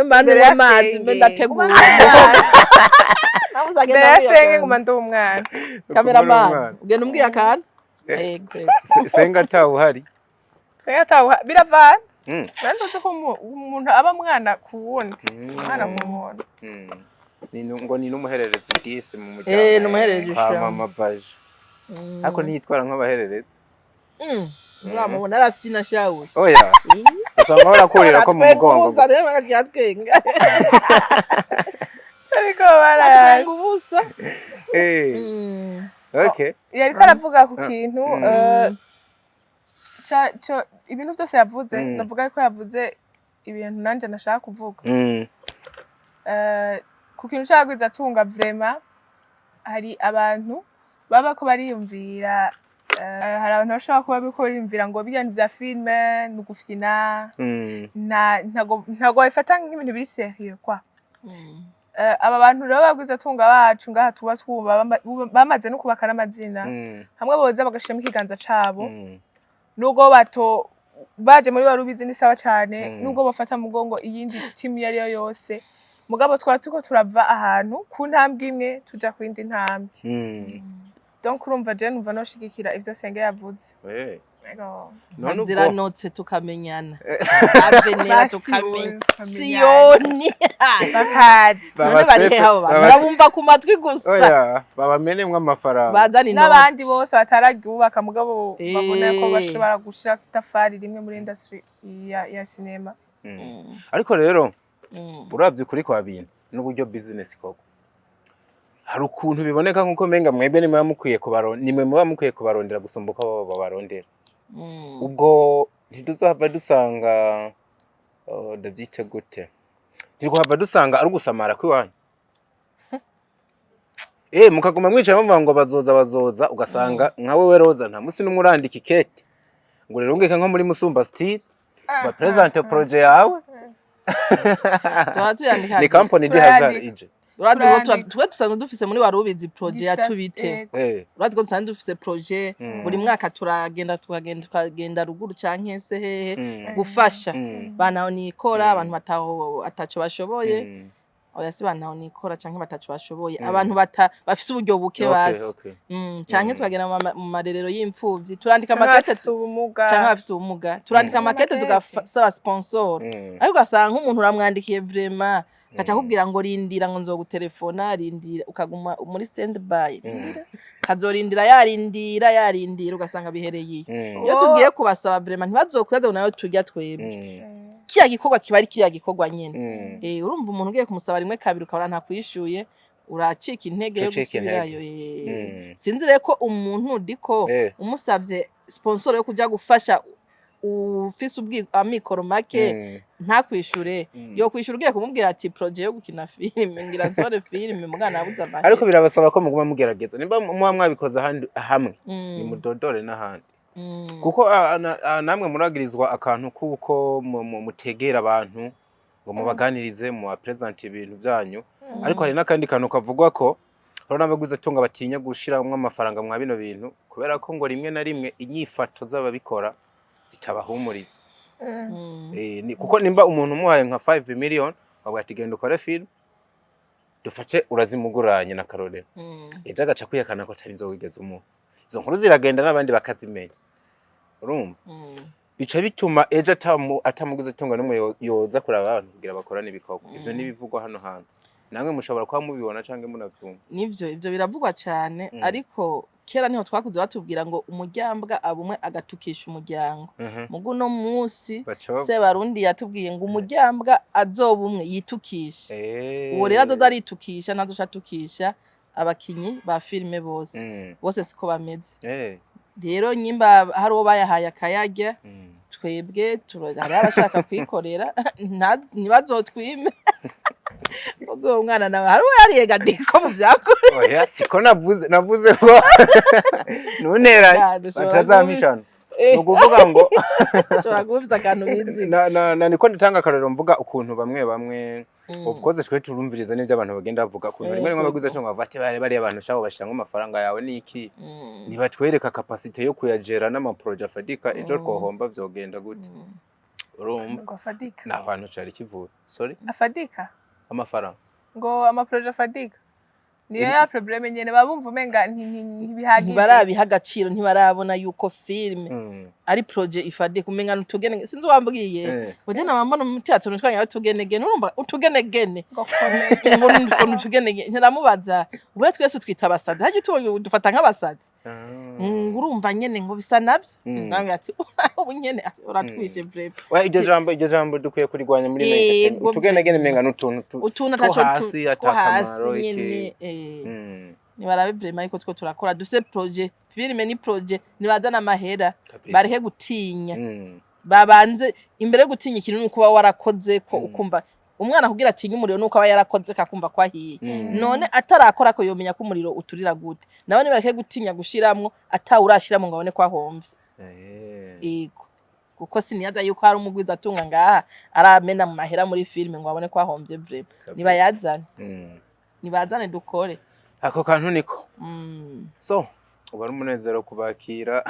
imbere amazi mbe ndategura namuzaga ndasenge nguma ndi umwana cameraman ugenda umbwiye akantu yego senga atawu hari biravana nanduze ko umuntu aba mwana ku wundi mwana ku wundi ngo ni n'umuhererezi bwise mu muryango n'umuhererezi kwa mama baje ariko ntiyitwara nk'abahererezi uramubona arafina shawe oya usanga barakorera ko mu mugongo ubusa rero bakatwenga ariko barayanga ubusa okay yariko aravuga ku kintu ibintu byose yavuze ndavuga ko yavuze ibintu nanje nashaka kuvuga ku kintu cyagwiza tunga vraiment hari abantu baba ko bariyumvira hari abantu bashaka kuba bikorimvira ngo bijyanye bya filme nugufina ntago bifata nk'ibintu biri serieux kwa aba bantu rero bagwiza tunga bacu ngaha tuba twuba bamaze no kubaka n'amazina hamwe boza bagashiramo ikiganza cabo nubwo bato baje muri barubizi ni sawa cyane nubwo bafata mugongo iyindi team yari yose mugabo twatuko turava ahantu ku ntambwe imwe tuja kwindi ntambwe donc urumva je numva no shigikira ivyo Senge yavuze none ubwo ziranotse tukamenyana avenera tukamenya Basiwe, siyoni bakazi none bari he abo bantu barabumva ku matwi gusa oya babamenemwe amafaranga bazana n'abandi inoti bose batararyubaka mugabo babona ko bashobora gushira itafari rimwe muri industry ya cinema. ariko rero uravye kuri kwa bintu n'uburyo business koko hari ukuntu biboneka nkuko menga mwebwe nimwe muba mukwiye kubarondera gusumbuka abo babarondera ubwo ntituzohava dusanga ndavyita gute ntituzohava dusanga ari ugusamara kwiwanyu mukaguma mwicara muvuga ngo bazoza ugasanga nka wewe Roza nta musi n'umwe urandika ikete ngo rero ngeke nko muri Musumba Style ba present projet yawe ni company di hazard ije urazi ko dusanzwe dufise muri warubizi projet ya tubite urazi ko dusanzwe dufise projet buri mwaka tukagenda ruguru canke se hehe gufasha banaho nikora abantu ataco bashoboye oya si banaho nikora canke bataco bashoboye abantu bafise uburyo buke bazi canke tukagenda mu marerero y'imfuvyi turandika makete canke bafise ubumuga turandika makete tugasaba sponsor ariko ugasanga nk'umuntu uramwandikiye vraiment kaca kubwira ngo rindira ngo nzogutelefona rindira ukaguma muri stand by rindira kazorindira yarindira ugasanga bihereye iyo tugiye kubasaba vraiment ntibazokwiza nayo tujya twebwe kiya gikorwa kiba ari kiya gikorwa nyene urumva umuntu ugiye kumusaba rimwe kabiri ukabona nta kwishuye uracika intege yo gusubirayo sinzi rero ko umuntu diko umusavye sponsor yo kuja gufasha ufise amikoro make nta kwishure yo kwishura ugiye kumubwira ati projet yo gukina filime ngira nzore filime mugana abuza make ariko birabasaba ko muguma mugerageza nimba mwabikoza hamwe ni mudodore n'ahandi kuko namwe muragirizwa akantu kuko mutegera abantu ngo mubaganirize mu present ibintu byanyu ariko hari nakandi kantu kavugwa ko rona baguze tunga batinya gushiramwe amafaranga mwa bino bintu kubera ko ngo rimwe na rimwe inyifato z'ababikora zitabahumuriza kuko nimba umuntu umuhaye nka 5 million bagati genda ukore film dufate urazimuguranye na Karolera ejo agaca kwiyakana ko atari nzo wigeze umuntu izo nkuru ziragenda n'abandi bakazimenya urumva bica bituma ejo atamuguze tunga n'umwe yoza kuraba abantu kugira bakorane ibikorwa ivyo nibivugwa hano hanze namwe mushobora kwa mubibona canke munavyumva nivyo ivyo biravugwa cyane ariko kera niho twakuze batubwira ngo umuryambwa abumwe agatukisha umuryango mugu no munsi se barundi yatubwiye ngo umuryambwa azobumwe yitukisha uwo rero azoza aritukisha nazo atukisha abakinyi ba filme bose siko bameze rero nyimba hari uwo bayahaye akayarya twebwe hari abashaka kwikorera ntibazotwime ubwo umwana nawe hari yariyega diko mu byakore oya siko navuze ko nunera batazamishana nukuvuga ngo shobora kubisa akantu bizi niko nditanga akarero mvuga ukuntu bamwe of course twe turumviriza n'ibyo abantu bagenda bavuga ukuntu rimwe rimwe baguze cyo bavate bari abantu shabo bashiramo amafaranga yawe niki nibatwereka capacity yo kuyagera n'amaproje afadika ejo kohomba vyogenda gute urumva afadika na abantu cari kivura sorry afadika amafaranga ngo amaproje afadika niyo ya probleme nyene babumva umenga ntibihagije ntibarabiha agaciro ntibarabona yuko filme ari projet ifadika umenga n'utugene sinzi wambwiye oje nabambona mu teatro twanya tugenegene urumva utugenegene ngo utugenegene ntiramubaza ubure twese twita abasazi haje dufata nk'abasazi urumva nyene ngo bisa navyo ngamwe ati ubu nyene uratwishe vrep wa iryo jambo dukwiye kurigwanya muri menga utugenegene menga n'utuntu hasi atakamaro iki nibarabe vraiment yuko two turakora duse projet filme ni projet nibazana amahera bareke gutinya babanze imbere yo gutinya ikintu nuko ba warakoze ko ukumva umwana kugira atinya umuriro nuko aba yarakoze kakumva kwahiye none atarakora ko yomenya ko umuriro uturira gute nawe nibareke gutinya gushiramwo atawurashiramo ngo abone kwa homvye ego kuko siniyaza yuko hari umugwiza atunga ngaha aramena mu mahera muri filme ngo abone kwa homvye vraiment nibayazane nibazane dukore ako kantu niko so uba umunezero kubakira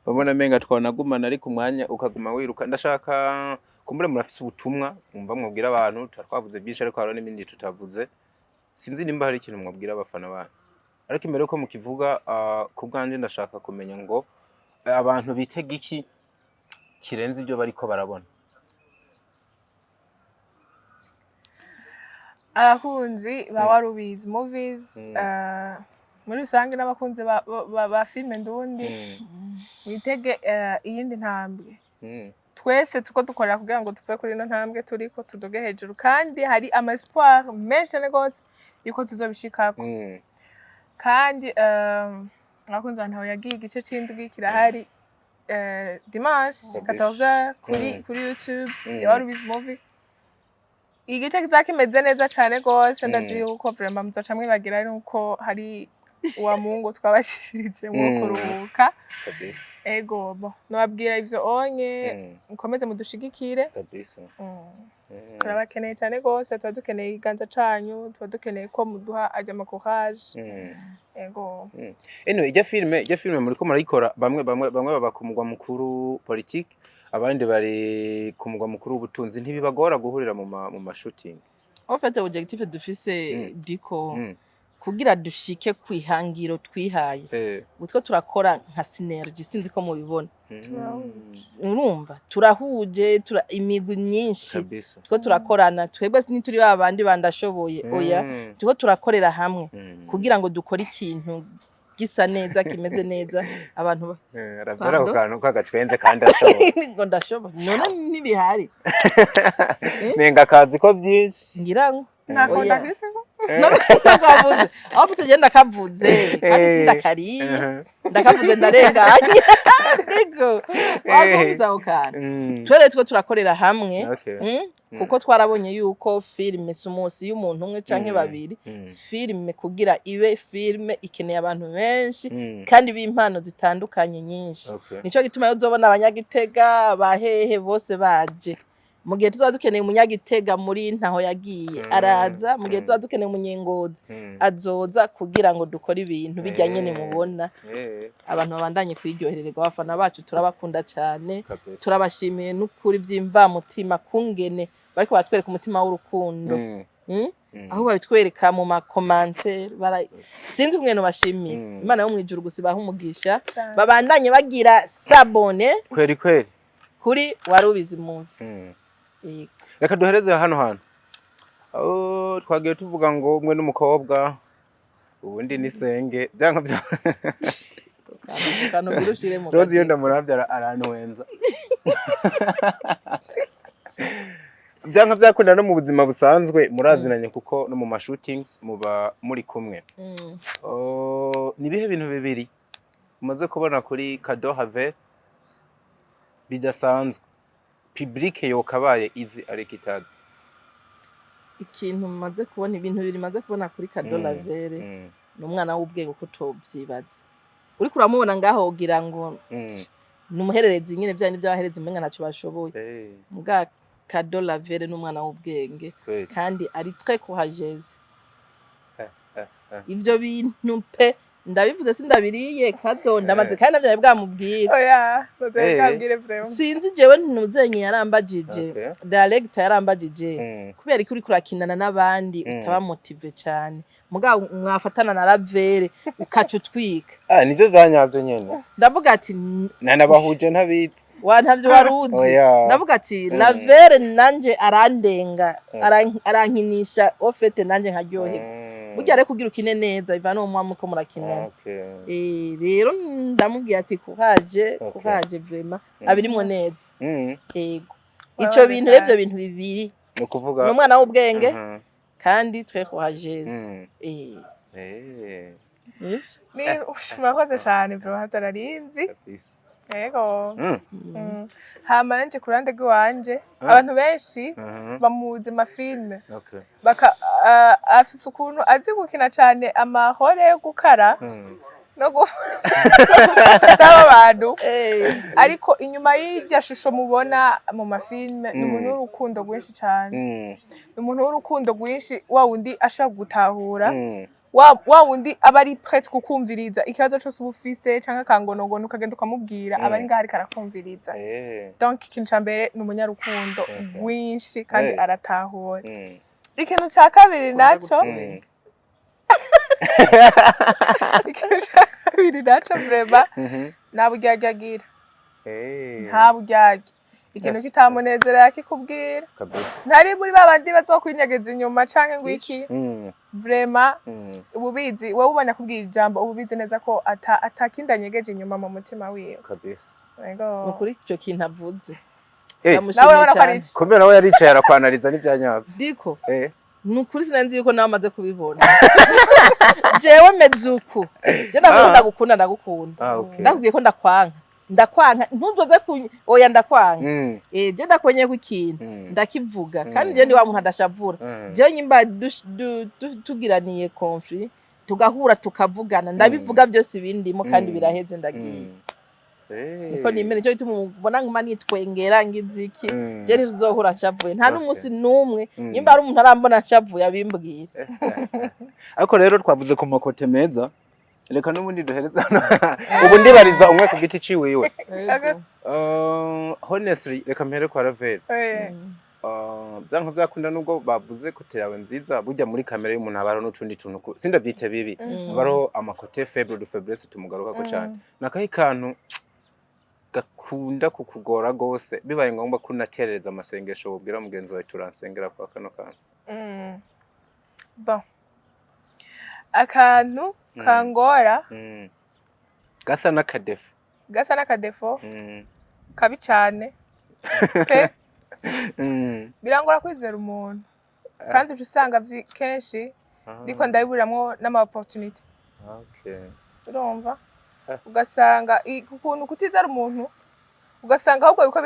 babona menga twanagumana ariko umwanya ukaguma wiruka ndashaka kumbure murafise ubutumwa umva mwabwira abantu twavuze byinshi ariko haro n'ibindi tutavuze sinzi nimba hari ikintu mwabwira abafana banyu ariko imbere ko mukivuga ku bwanje ndashaka kumenya ngo abantu bitega iki kirenze ibyo bariko barabona? Abakunzi ba Warubizi movies muri rusange n'abakunzi ba filime ndundi witege iyindi ntambwe. Twese tuko dukorera kugira ngo tuve kuri ino ntambwe turiko tudoge hejuru, kandi hari ama espoir menshi gose yuko tuzobishikako. Kandi abakunzi bantaho yagiye igice c'indwi kirahari dimanche 14h kuri YouTube ya Warubizi movie. Igice kizakimeze neza cyane gose, ndazi yuko vraiment muzoca mwibagira nuko hari wa Mungu twabashishirije mu kuruhuka kabisa. Ego bo nababwira ivyo onye mukomeze mudushigikire kabisa. Turabakeneye cyane gose, tubadukeneye iganza canyu, tubadukeneye ko muduha ajya makourage. Ego ijya filme muriko murayikora, bamwe baba ku mugwa mukuru politique, abandi bari ku mugwa mukuru w'ubutunzi, ntibibagora guhurira mu ma shooting? En fait objectif dufise diko kugira dushike kwihangiro twihaye. Utwo turakora nka synergy, sinzi ko mubibona. Urumva turahuje, imigwi myinshi two turakorana, twebwe ntituri babandi bandashoboye, oya tuko turakorera hamwe kugira ngo dukore ikintu gisa neza, kimeze neza. Abantu aravera ukantu kwagacwenze kandi ashoboye ngo ndashoboye none nibihari nenga kazi ko byinshi ngirango nako ndakisego nakavuze aho tutagenda kavuze kandi sindakariye ndakavuze ndarenganye ego wagumiza ukana twere two turakorera hamwe. Kuko twarabonye yuko filime sumusi y'umuntu umwe canke babiri, filime kugira ibe filime ikeneye abantu benshi kandi b'impano zitandukanye nyinshi. Nico gituma yo zobona abanyagitega bahehe bose baje. Mu gihe tuzadukeneye umunyagitega muri ntaho yagiye araza, mu gihe tuzadukeneye umunyengozi azoza kugira ngo dukore ibintu bijyanye ne mubona. Abantu babandanye kwiryohererwa, abafana bacu turabakunda cyane, turabashimiye n'ukuri byimva mutima kungene bariko batwereka umutima w'urukundo. Aho babitwereka mu ma commentaire sinzi kumwe no bashimiye. Imana yo mwijuru gusibaho umugisha, babandanye bagira sabone kweri kuri Warubizi movie. Reka duhereze hano hantu. Twagiye tuvuga ngo umwe n'umukobwa ubundi Inasenge, byanka bya kano birushire mu Rozi yo ndamuravya aranwenza. Byanka byakunda no mu buzima busanzwe murazinanye kuko no mu ma shootings muba muri kumwe. Ni bihe bintu bibiri umaze kubona kuri Kado Have bidasanzwe public yo kabaye izi ariko itazi? Ikintu maze kubona, ibintu biri maze kubona kuri Kado Lavere n'umwana w'ubwenge uko tobyibaza. Uri kuramubona ngaho ugira ngo numuhererezi nyine byane byabahereza imenga naco bashoboye. Muga Kado Lavere n'umwana w'ubwenge kandi ari très courageuse. Ibyo bintu pe ndabivuze sindabiriye Kado ndamaze kandi navyaye bwamubwira. Oya noze cyabwire vraiment. Sinzi jewe ntuzenye yarambagije, director yarambagije kubera iki uri kurakinana n'abandi utaba motive cyane. Muga mwafatana na Lavere ukacu twika. Nivyo byanyabyo nyene. Ndavuga ati nanabahuje ntabitse. Wa ntavyo waruzi. Ndavuga ati Lavere nanje arandenga, arankinisha ofete nanje nkaryohe. Burya rero kugira ukine neza ivana mu mwamu ko murakina. Rero ndamubwiye ati kuhaje vraiment abirimo neza. Yego. Ico bintu revyo bintu bibiri. No kuvuga n'umwana w'ubwenge kandi très courageuse. Ni murakoze cyane vraiment zararinzi. Yego. Hama nanje kurande gwanje abantu benshi bamuzi mafilme. Baka afise ukuntu azi gukina cyane amahore yo gukara no gufata abantu. Ariko inyuma y'irya shusho mubona mu mafilme n'umuntu w'urukundo rwinshi cyane. N'umuntu w'urukundo rwinshi wa wundi ashaka gutahura. Wa wundi abari prête kukumviriza ikibazo cyose ubufise canka kangonogono ukagenda ukamubwira abari ngaho ariko arakumviriza. Donc ikintu cyambere n'umunyarukundo rwinshi kandi aratahura. Ikintu cya kabiri naco kabiri naco vrema nta buryarya agira nta buryarya ikintu kitamunezera yakikubwira ntari muri babandi bazokwinyegeza inyuma canke ngo iki vrema ububizi wowe ubanya kubwira ijambo ububizi neza ko atakindi anyegeje inyuma mu mutima wiwe kabisa nukuri ico kintu avuze nawe cyane kubera we yaricaye arakwanariza n'ivyanyabyo diko nukuri sinanzi yuko nawe amaze kubibona jewe mezuku je ndagukunda ndakubwiye ko ndakwanka ntuzoze oya ndakwanka je ndakwenye ku ikintu ndakivuga kandi je ndi wa muntu adashavura je nyimba tugiraniye conflit tugahura tukavugana ndabivuga byose bindimo kandi biraheze ndagiye niko nimene cyo bituma nguma nitwengera ngiziki je ntizohura nshavuye nta n'umunsi numwe nyimba ari umuntu arambona nshavuye abimbwira ariko rero twavuze ku makote meza reka n'ubundi duhereza ubu ndibariza umwe ku giti ciwiwe honestly reka mpere kwa Ravera byanka byakunda nubwo bavuze kote yawe nziza burya muri kamera y'umuntu abaro n'utundi tuntu sindabyite bibi abaro amakote faible de faiblesse tumugaruka ko cyane nakahi kantu gakunda kukugora gose bibaye ngombwa ko unaterereza amasengesho wubwira mugenzi wawe turansengera kwa kano kantu bon akantu kangora gasa n'akadefo kabi cyane birangora kwizera umuntu kandi usanga kenshi ndiko ndabiburamwo n'ama opportunity urumva ugasanga ukuntu kutizera umuntu ugasanga ahubwo biko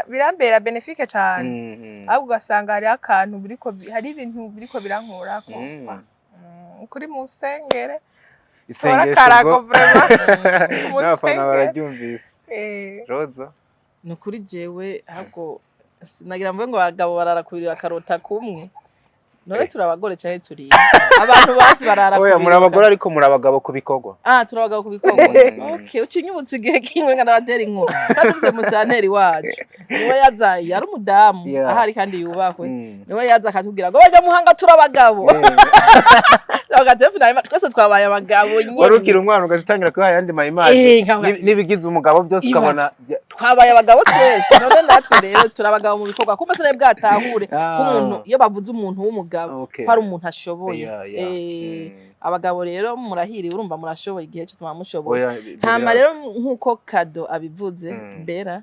birambera benefique cyane ahubwo ugasanga hari akantu hari ibintu biriko birankurako kuri musengere isengesho n'abafana bararyumvise Roza nukuri jewe ahubwo sinagira mvuge ngo abagabo barara kubiri bakarota kumwe none turabagore cyane turi abantu basi barara oya muri abagore ariko muri abagabo kubikogwa turabagabo kubikogwa okay ucinyubutse igihe kimwe ngana batera inkuru kandi ufise mustanteri waje niwe yazaye ari umudamu ahari kandi yubakwe niwe yaza akatubwira ngo bajya muhanga turabagabo abagabo nayo twese twabaye abagabo nyine warukira umwana ugatangira kwa yandi mayimaje nibigize umugabo byose ukabona twabaye abagabo twese none natwe rero turabagabo mu bikogwa kumbe se bwatahure k'umuntu iyo bavuze umuntu w'umugabo hari umuntu ashoboye abagabo rero murahiriwe urumva murashoboye igihe cyose mwamushoboye hama rero nkuko Kado abivuze mbera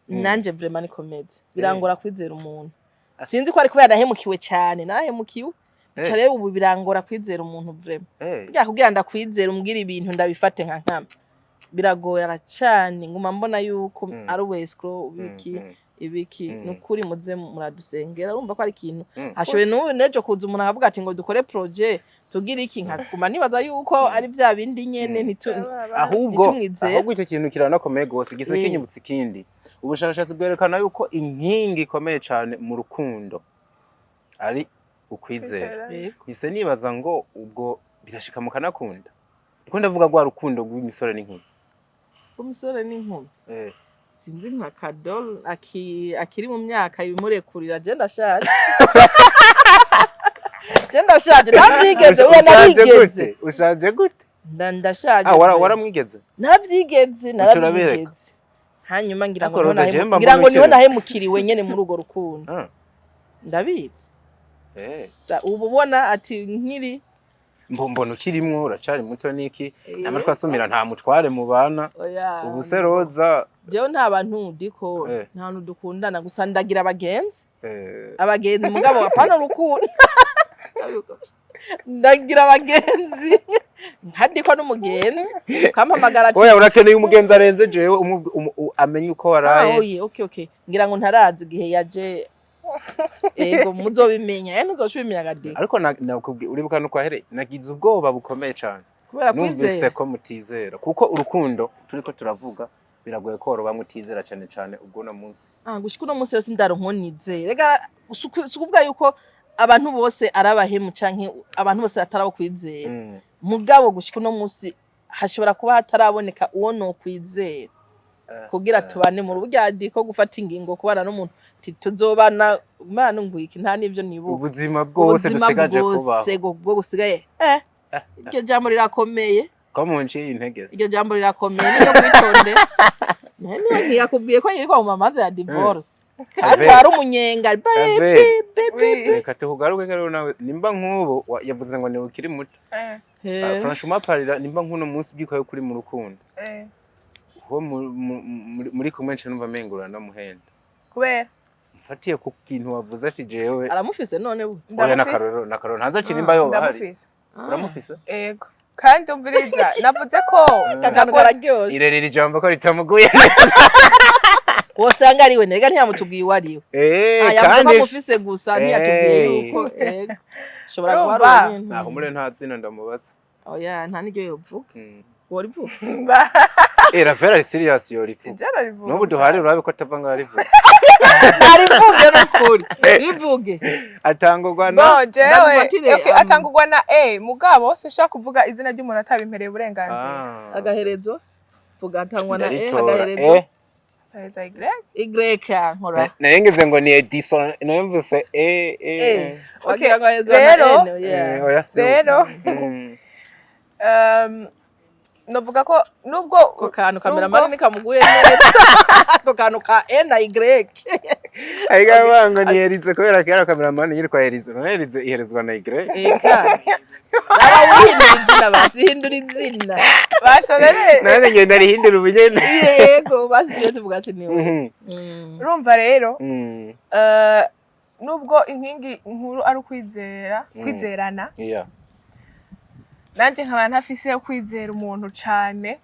nanje vraiment ni komeze birangora kwizera umuntu sinzi ko ari kubera nahemukiwe cyane narahemukiwe cyane ubu birangora kwizera umuntu vraiment kugira ndakwizera umbwira ibintu ndabifate nka nkama biragoye cyane nguma mbona yuko ari wescro ibiki nukuri muze muradusengera urumva ko ari ikintu hashowe nejo kuza umuntu akavuga ati ngo dukore projet tugira iki nkakuma nibaza yuko ari bya bindi nyene ahubwo icyo kintu kiranakomeye gose gise kinyibutse ikindi ubushakashatsi bwerekana yuko inkingi ikomeye cyane mu rukundo ari ukwizera ise nibaza ngo ubwo birashika mu kanakunda iko ndavuga gwa rukundo rw'imisore n'inkumi umusore n'inkumi sinzi nka Kado akiri mu myaka ibimurekurira je ndashaje nabyigeze we narigeze ushaje gute ndashaje waramwigeze nabyigeze hanyuma ngira ngo niho nahemukiriwe nyene muri ugo rukundo ndabizi ubu ubona ati nkiri mbona ukirimwo uracari muto niki namwe twasumira nta mutware mu bana ubu se Roza jewe nta bantu ndiko nta hantu dukundana gusa ndagira abagenzi mugabo apana rukundo ndagira abagenzi nkadiko n'umugenzi kampamagara ati oya urakeneye umugenzi arenze jewe amenye uko waraye okay ngira ngo ntarazi igihe yaje ego muzobimenya ntuzocubimenya gade ariko nakubwiye uribuka no kwahere nagize ubwoba bukomeye cyane kubera kwizera ko mutizera kuko urukundo turiko turavuga biragoye ko roba mutizera cyane ubwo no munsi gushika no munsi yose ndaronkonizera rega sukuvuga yuko abantu bose arabahemu canke abantu bose atarabo kwizera mugabo gushika no munsi hashobora kuba hataraboneka uwo no kwizera kugira tubane mu rubyadi ko gufata ingingo kubana n'umuntu tuzobana umwana ngwiki nta nivyo nibuka ubuzima bwose dusigaje kubaho bwo gusigaye iryo jambo rirakomeye ko munciye intege iryo jambo rirakomeye niyo kwitonde niyo ntiyakubwiye ko yirwa mu mamanza ya divorce kandi hari umunyenga reka tukugaruke rero nawe nimba nk'ubu yavuze ngo ni ukiri muto franchement parira nimba nk'uno munsi byikoye kuri mu rukundo ho muri kumwenshi numva mengura na muhenda kubera mfatiye ku kintu wavuze ati jewe aramufise none bu oya nakaroro ntaza kinimba yo bahari uramufise ego kandi umviriza navuze ko kakano kararyoshe irerera ijambo ko ritamuguye wosanga ariwe nega ntiyamutubwiye wariwe kandi amufise gusa ntiyatubwiye yuko ego shobora kuba nyine naho muri nta zina ndamubatse oya nta niryo yovuga wari vuga era very serious yo rivuga n'ubu duhari urabe ko atavanga rivuga narivuge n'ukuri rivuge atangurwa na no jewe okay atangurwa na mugabo sinshaka kuvuga izina ry'umuntu atabimpereye uburenganzira agaherezo vuga atangwa na agaherezo Y nkora narengeze ngo ni Edison numvise okay rero novuga ko nubwo ko kantu cameraman nikamuguye neza ko kantu ka N Y aiga bango ni Erize kubera ko cameraman yirikwa Erize no Erize iherezwa na Y aba wihindura izina basihindura izina bashorere nane ngenda rihindura ubugene yego basije tuvuga ati ni urumva rero nubwo inkingi nkuru ari kwizerana nanje nkaba ntafise yo kwizera umuntu cane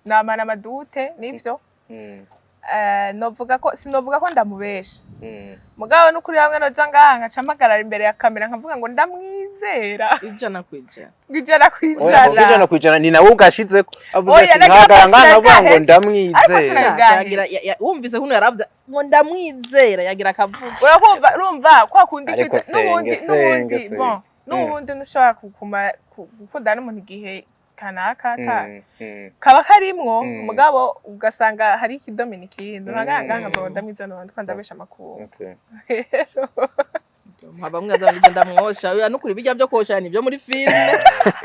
namana amadute nivyo sinovuga ko ndamubesha mugabo n'ukuri hamwe noza ngaha nkacampagarara imbere ya kamera nkavuga ngo ndamwizera ijana kwijana ijana kwijana ni nawe ugashizeko avuze ati nkavuga ngo ndamwizera wumvise kuno yaravuze ngo ndamwizera yagira akavuga urumva kwa kundi n'ubundi nushobora gukundana n'umuntu igihe kanaka kaba karimwo mugabo ugasanga hari ikidomini kindi nkaganga nkava ndamwiza no ndabesha amakuru bamwe azabije ndamwosha n'ukuri bijya byo kosha ni byo muri filme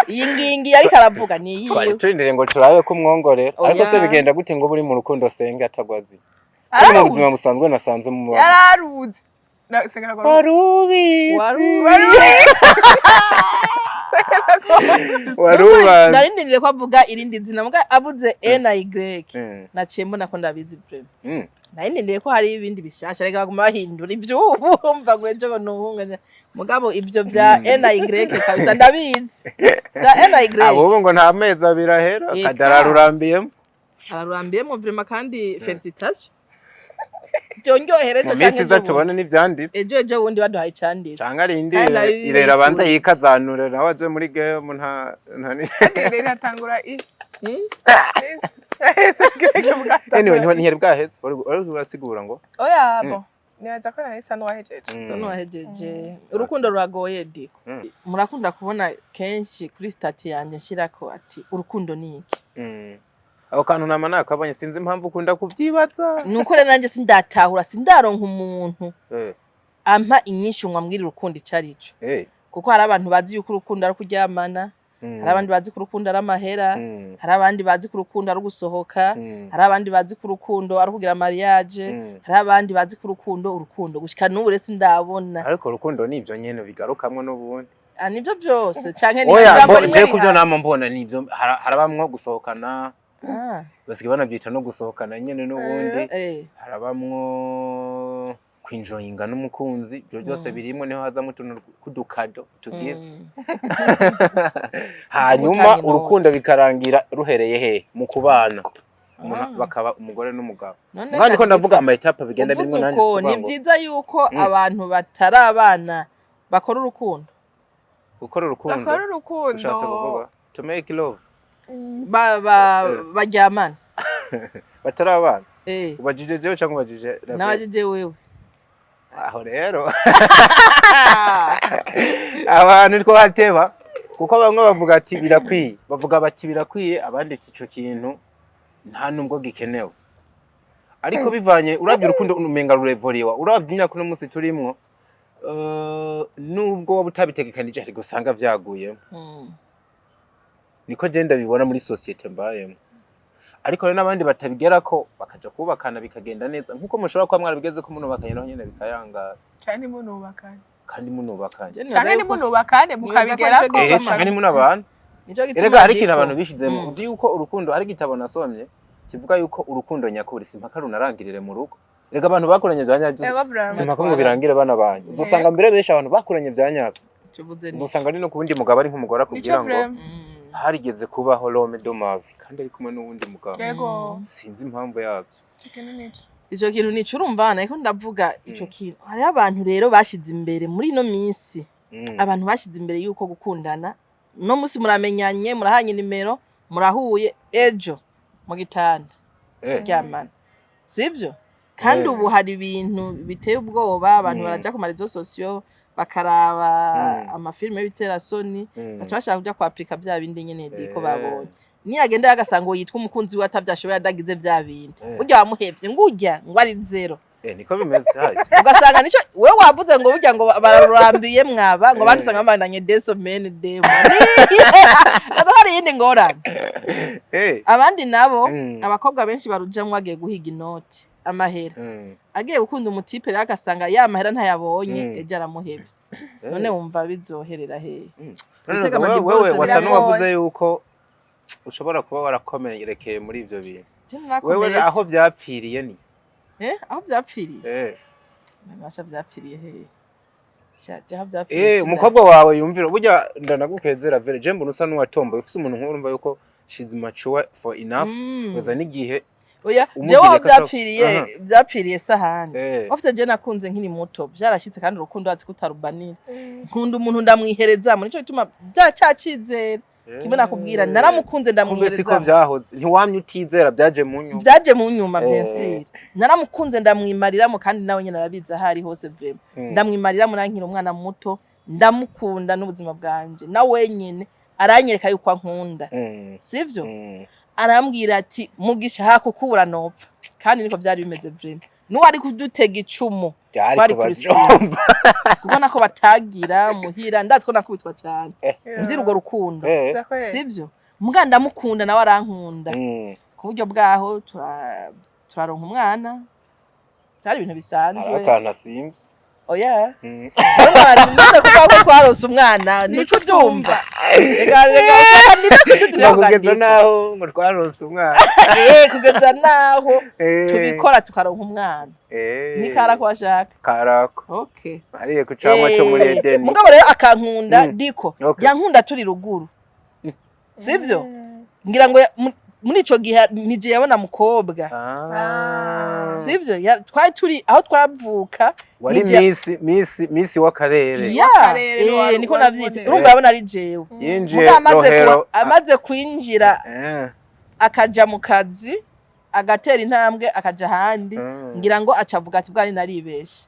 iyi ngingi yari karavuga ni iyi twari turindire ngo turabe ko mwongorera ariko se bigenda gute ngo buri mu rukundo senge atagwazi mu buzima busanzwe nasanze mu yararuzi warubazi narindiriye ko avuga irindi zina muga avuze NY naciye mbona ko ndabizi prime narindiriye ko hari ibindi bishasha rega baguma bahindura ibyubu umva gweje bonuhunganya mugabo ibyo bya NY kabisa ndabizi bya NY abo ngo nta mezi abirahera kadararurambiyemo ararurambiyemo vraiment kandi felicitation Jonyohereje cyane misi tubone n'ivyanditse ejo wundi baduhaye cyanditse cyanga rindi irera banza yikazanure nawe aje muri game nta irera tangura anyway ntiheri bwaheze urasigura ngo oya bo nibaza ko nari sano wahejeje urukundo ruragoye diko murakunda kubona kenshi kuri stati yanjye nshirako ati urukundo ni iki aho kantu nama nakabonye sinzi impamvu ukunda kuvyibaza nukore nanjye sindatahura sindaronka umuntu ampa inyishu mwambwira urukundo icarico kuko hari abantu bazi yuko urukundo ari kuryamana hari abandi bazi ko urukundo ari amahera hari abandi bazi ko urukundo ari gusohoka hari abandi bazi ko urukundo ari kugira mariage hari abandi bazi ko urukundo gushika n'ubu rese ndabona ariko urukundo nivyo nyene bigarukamwe n'ubundi nivyo byose canke ni jambo rimwe kubyo nama mbona nivyo harabamwe gusohokana basigaye banabyita no gusohokana nyene n'ubundi harabamwo kwinjoyinga n'umukunzi ibyo byose birimo niho hazamo utuntu kudukado tugift hanyuma urukundo bikarangira ruhereye he mu kubana bakaba umugore n'umugabo kandi ko ndavuga ama etape bigenda birimo nanjye ni byiza yuko abantu batarabana bakora urukundo ushatse kuvuga to make love baryamana batarabana ubajije jewe cyangwa ubajije nabajije wewe aho rero abantu two bateba kuko bamwe bavuga ati birakwiye bavuga bati birakwiye abandi ico kintu nta nubwo gikenewe ariko bivanye uravye urukundo umenga rurevoriwa uravye imyaka no musi turimwo nubwo waba utabitegekanije ariko usanga vyaguyemo niko je ndabibona muri societe mbayemo ariko rero n'abandi batabigerako bakaja kubakana bikagenda neza nkuko mushobora kuba mwarabigeze ko munubakanye naho nyene bikayangara cyane munubakanye kandi munubakanye cyane ni munubakane mukabigerako cyane ni munabana erega hari ikintu abantu bishizemo uzi yuko urukundo hari igitabo nasomye kivuga yuko urukundo nyakuri simpaka runarangirire mu rugo erega abantu bakuranye vyanyabyo simpaka ngo birangire bana banje uzosanga mbere besha abantu bakuranye vyanyabyo uzosanga ari no kubundi mugabo ari nk'umugore akubwira ngo harigeze kubaho Rome Domavi kandi ari kumwe n'uwundi mugabo sinzi impamvu yabyo ico kintu nico urumvana ariko ndavuga ico kintu hari abantu rero bashize imbere muri no minsi abantu bashize imbere yuko gukundana no musi muramenyanye murahanye nimero murahuye ejo mu gitanda ryamana sivyo kandi ubu hari ibintu biteye ubwoba abantu baraja ku marezo sociaux bakaraba amafilme y'ibiterasoni bashaka kuja kwa Afrika bya bindi nyene diko babonye ni agenda yagasanga yitwa umukunzi we atavyashoboye adagize vya bintu burya wamuhevye ngurya ngo ari zero niko bimeze haje ugasanga nico we wavuze ngo burya ngo bararurambiye mwaba ngo abantu usanga bandanye deso men demo nazo hari yindi ngorane abandi nabo abakobwa benshi barujamwe agiye guhiga inoti amahera agiye gukunda umutipe rero agasanga ya mahera ntayabonye ejo aramuhevye none wumva bizoherera he wewe wasa n'uwavuze yuko ushobora kuba warakomerekeye muri ivyo bintu wewe aho byapfiriye ni aho byapfiriye Masha byapfiriye he shaje aho byapfiriye umukobwa wawe yumvira burya ndanagukezera vere je mbona usa n'uwatomboye ufise umuntu nk'urumva yuko she's mature for enough baza n'igihe oya jewe byapfiriye sahani ofite je nakunze nkiri muto byarashitse kandi urukundo wazi kutarubanira nkunda umuntu ndamwihereza muri cyo gituma byacacizera kimwe nakubwira naramukunze ndamwihereza siko byahoze ntiwamye utizera byaje mu nyuma bensire naramukunze ndamwimariramo kandi nawe nyene arabiza hari hose vraiment ndamwimariramo nankira umwana muto ndamukunda n'ubuzima bwanje na wenyene aranyereka yuko ankunda sivyo arambwira ati mugisha hakukubura nopfa kandi niko byari bimeze vraiment nuwari kudutega icumu bari kubajomba kubona ko batagira muhira ndatwo nakubitwa cyane nzira ugo rukundo sivyo muganda mukunda nawe arankunda ku buryo bwaho turaronka umwana cyari ibintu bisanzwe akana simbi oya none kuba ko twarose umwana nico byumva kugeza naho ngo twarose umwana kugeza naho tubikora tukaronka umwana ni karako washaka karako okay ariye kucamwa cyo muri Edeni mugabo rero akankunda ndiko yankunda turi ruguru sivyo ngira ngo muri ico gihe nije yabona mukobwa sivyo twari turi aho twavuka wari misi w'akarere niko navyite urumva yabona ari jewe yinjiye amaze kwinjira akaja mu kazi agatera intambwe akaja handi ngira ngo acavuga ati bwari naribeshe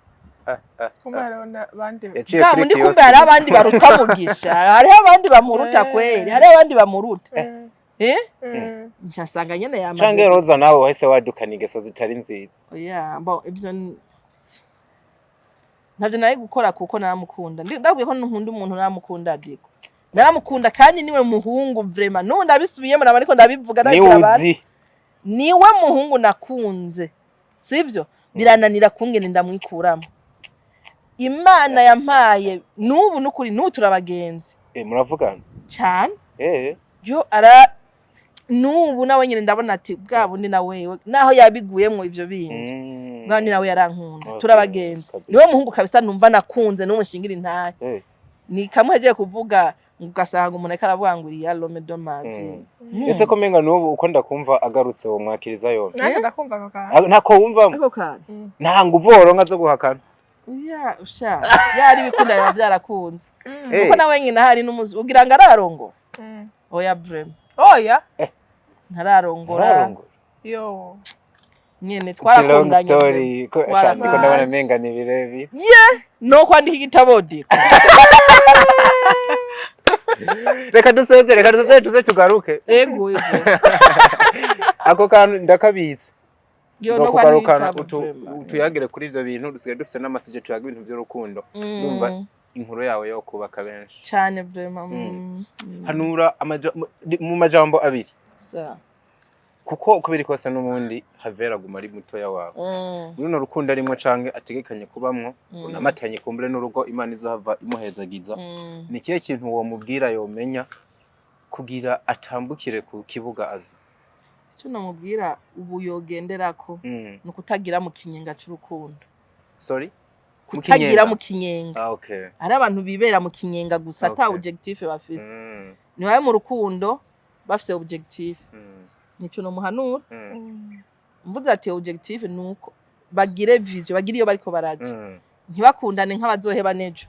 mundi kumbe hari abandi baruta mugisha hariho abandi bamuruta kweri hariho abandi bamuruta nsanga nyene yamaze cange roza nawe wahise wadukana ingeso zitari nziza oya mbo ibyo ntabyo naye gukora kuko naramukunda ndabwiye ko nkunda umuntu naramukunda diko naramukunda kandi niwe muhungu vraiment nunda bisubiyemo naba ariko ndabivuga nagira abandi niwe muhungu nakunze sivyo birananira kungene ndamwikuramo Imana yampaye nubu nukuri turabagenzi muravugana cyane yo ara nubu nawe nyine ndabona ati bwa bundi nawe naho yabiguyemo ivyo bindi mwani nawe yarankunda turabagenzi niwe muhungu kabisa numva nakunze n'umushingira intaye ni kamwe agiye kuvuga ugasanga umuntu akaravuga ngo iriya Rome Domavi ese ko menga nubu uko ndakumva agarutse wo mwakiriza yo ndakumva ako kana ntako wumva nta nguvoro nka zo guhakana ya usha yari bikunda ya byarakunze kuko nawe nyine hari n'umuzi ugira ngo ararongo oya brem oya ntararongora yo nyene twarakundanye story ko ndabona menga ni birebi no kwandika igitabo diko reka duseze tuze tugaruke ego ako kantu ndakabizi Yo no kugarukana kwari utuyagire kuri ivyo bintu dusigaye dufite n'amasije tuyaga ibintu by'urukundo ndumva inkuru yawe yo kubaka benshi cyane vraiment hanura mu majambo abiri sa kuko uko biri kose n'umundi havera guma ari mutoya wawe runo rukundo arimwe canke ategekanye kubamwo unamatanye kumbure n'urugo Imana izava imuhezagiza ni kiye kintu wo mubwira yomenya kugira atambukire ku kibuga azi cyo namubwira ubu yogenderako no kutagira mu kinyenga cy'urukundo sorry kutagira mu kinyenga okay ari abantu bibera mu kinyenga gusa ata objectif bafise ni waye mu rukundo bafise objectif nico no muhanura mvuze ati objectif nuko bagire vision bagire iyo bariko baraje ntibakundane nk'abazoheba nejo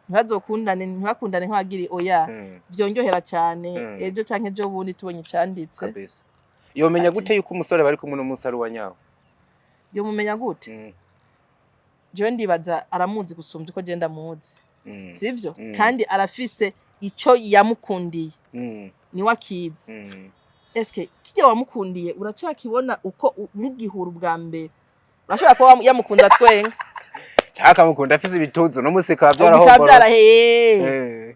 ntibakundane nk'abagiri oya byonjohera cyane ejo canke ejo bundi tubonye cyanditse kabisa yomenya gute yuko umusore bari kumwe n'umusari wa nyawo yo mumenya gute jewe ndibaza aramuzi gusumbya uko genda muzi sivyo kandi arafise ico yamukundiye ni wakizi eske kijya wamukundiye uracakibona uko n'igihuru bwa mbere urashobora kuba yamukunza twenga chaka mukunda afise ibituzo no musika byarahombora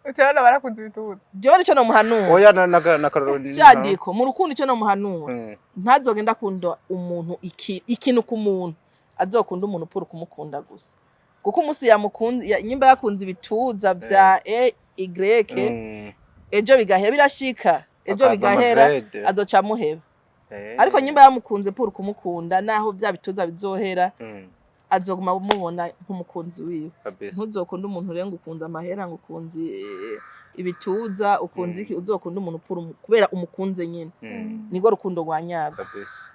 utabona barakunze ibituzo byo ari cyo no muhanura oya na karoroni cyadiko mu rukundo cyo no muhanura ntazogenda kunda umuntu ikintu ku muntu azokunda umuntu puru kumukunda gusa kuko umusi yamukunze nyimba yakunze ibituza bya y ejo bigahera birashika ejo bigahera azoca muheba ariko nyimba yamukunze puru kumukunda naho bya bituza bizohera azoguma mubona nk'umukunzi wiwe ntuzokunda umuntu renga ukunza amahera ngo ukunzi ibituza ukunzi iki uzokunda umuntu puru kubera umukunze nyene nigo rukundo rwanyaga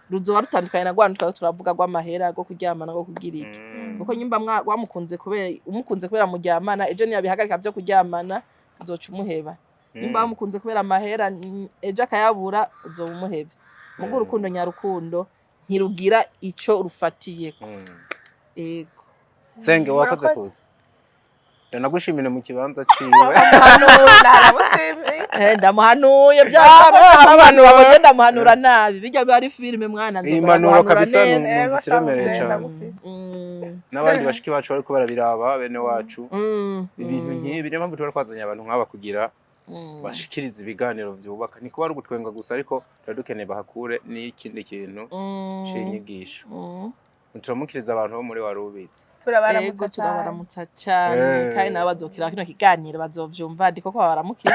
ruzoba rutandukanye na rwandika turavuga rw'amahera rwo kuryamana rwo kugira iki kuko nyimba wamukunze kubera umukunze kubera muryamana ejo niyabihagarika byo kuryamana uzoca umuheba nyimba wamukunze kubera amahera ejo akayabura uzoba umuhevye mugo urukundo nyarukundo ntirugira ico rufatiye ego senge wakoze kuza ndanagushimira mu kibanza ciwe ndamuhanuye byaba hari abantu bagenda muhanura nabi bijya bari filme mwana nzo imanuro kabisa n'umusiremereye cyane n'abandi bashiki bacu bari kubara biraba bene wacu ibintu nk'ibi niyo mpamvu tubara kwazanya abantu nk'aba kugira bashikiriza ibiganiro byubaka ni kuba ari ugutwenga gusa ariko turadukeneye bahakure n'ikindi kintu cinyigisho turamukiriza abantu bo muri warubitse turabaramutsa cyane kandi nabo bazokira kino kiganiro bazovyumva ndiko ko babaramukije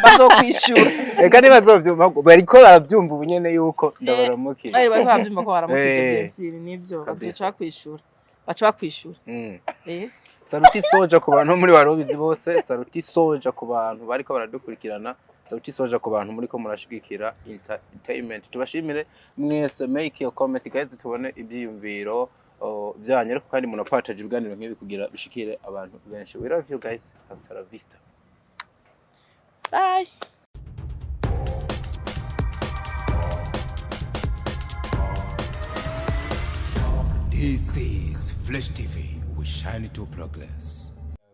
bazokwishura eka ni bazovyumva bariko baravyumva ubunyene yuko ndabaramukije bariko baravyumva ko baramukije byensiri nivyo bazoca bakwishura saluti soja ku bantu muri warubizi bose saluti soja ku bantu bariko baradukurikirana saluti soja ku bantu muri ko murashigikira entertainment tubashimire mwese make your comment guys tubone ibyiyumviro byanyu ariko kandi munapacaje ibiganiro nk'ibi kugira bishikire abantu benshi we love you guys hasta la vista bye This is Flash TV. We shine to progress.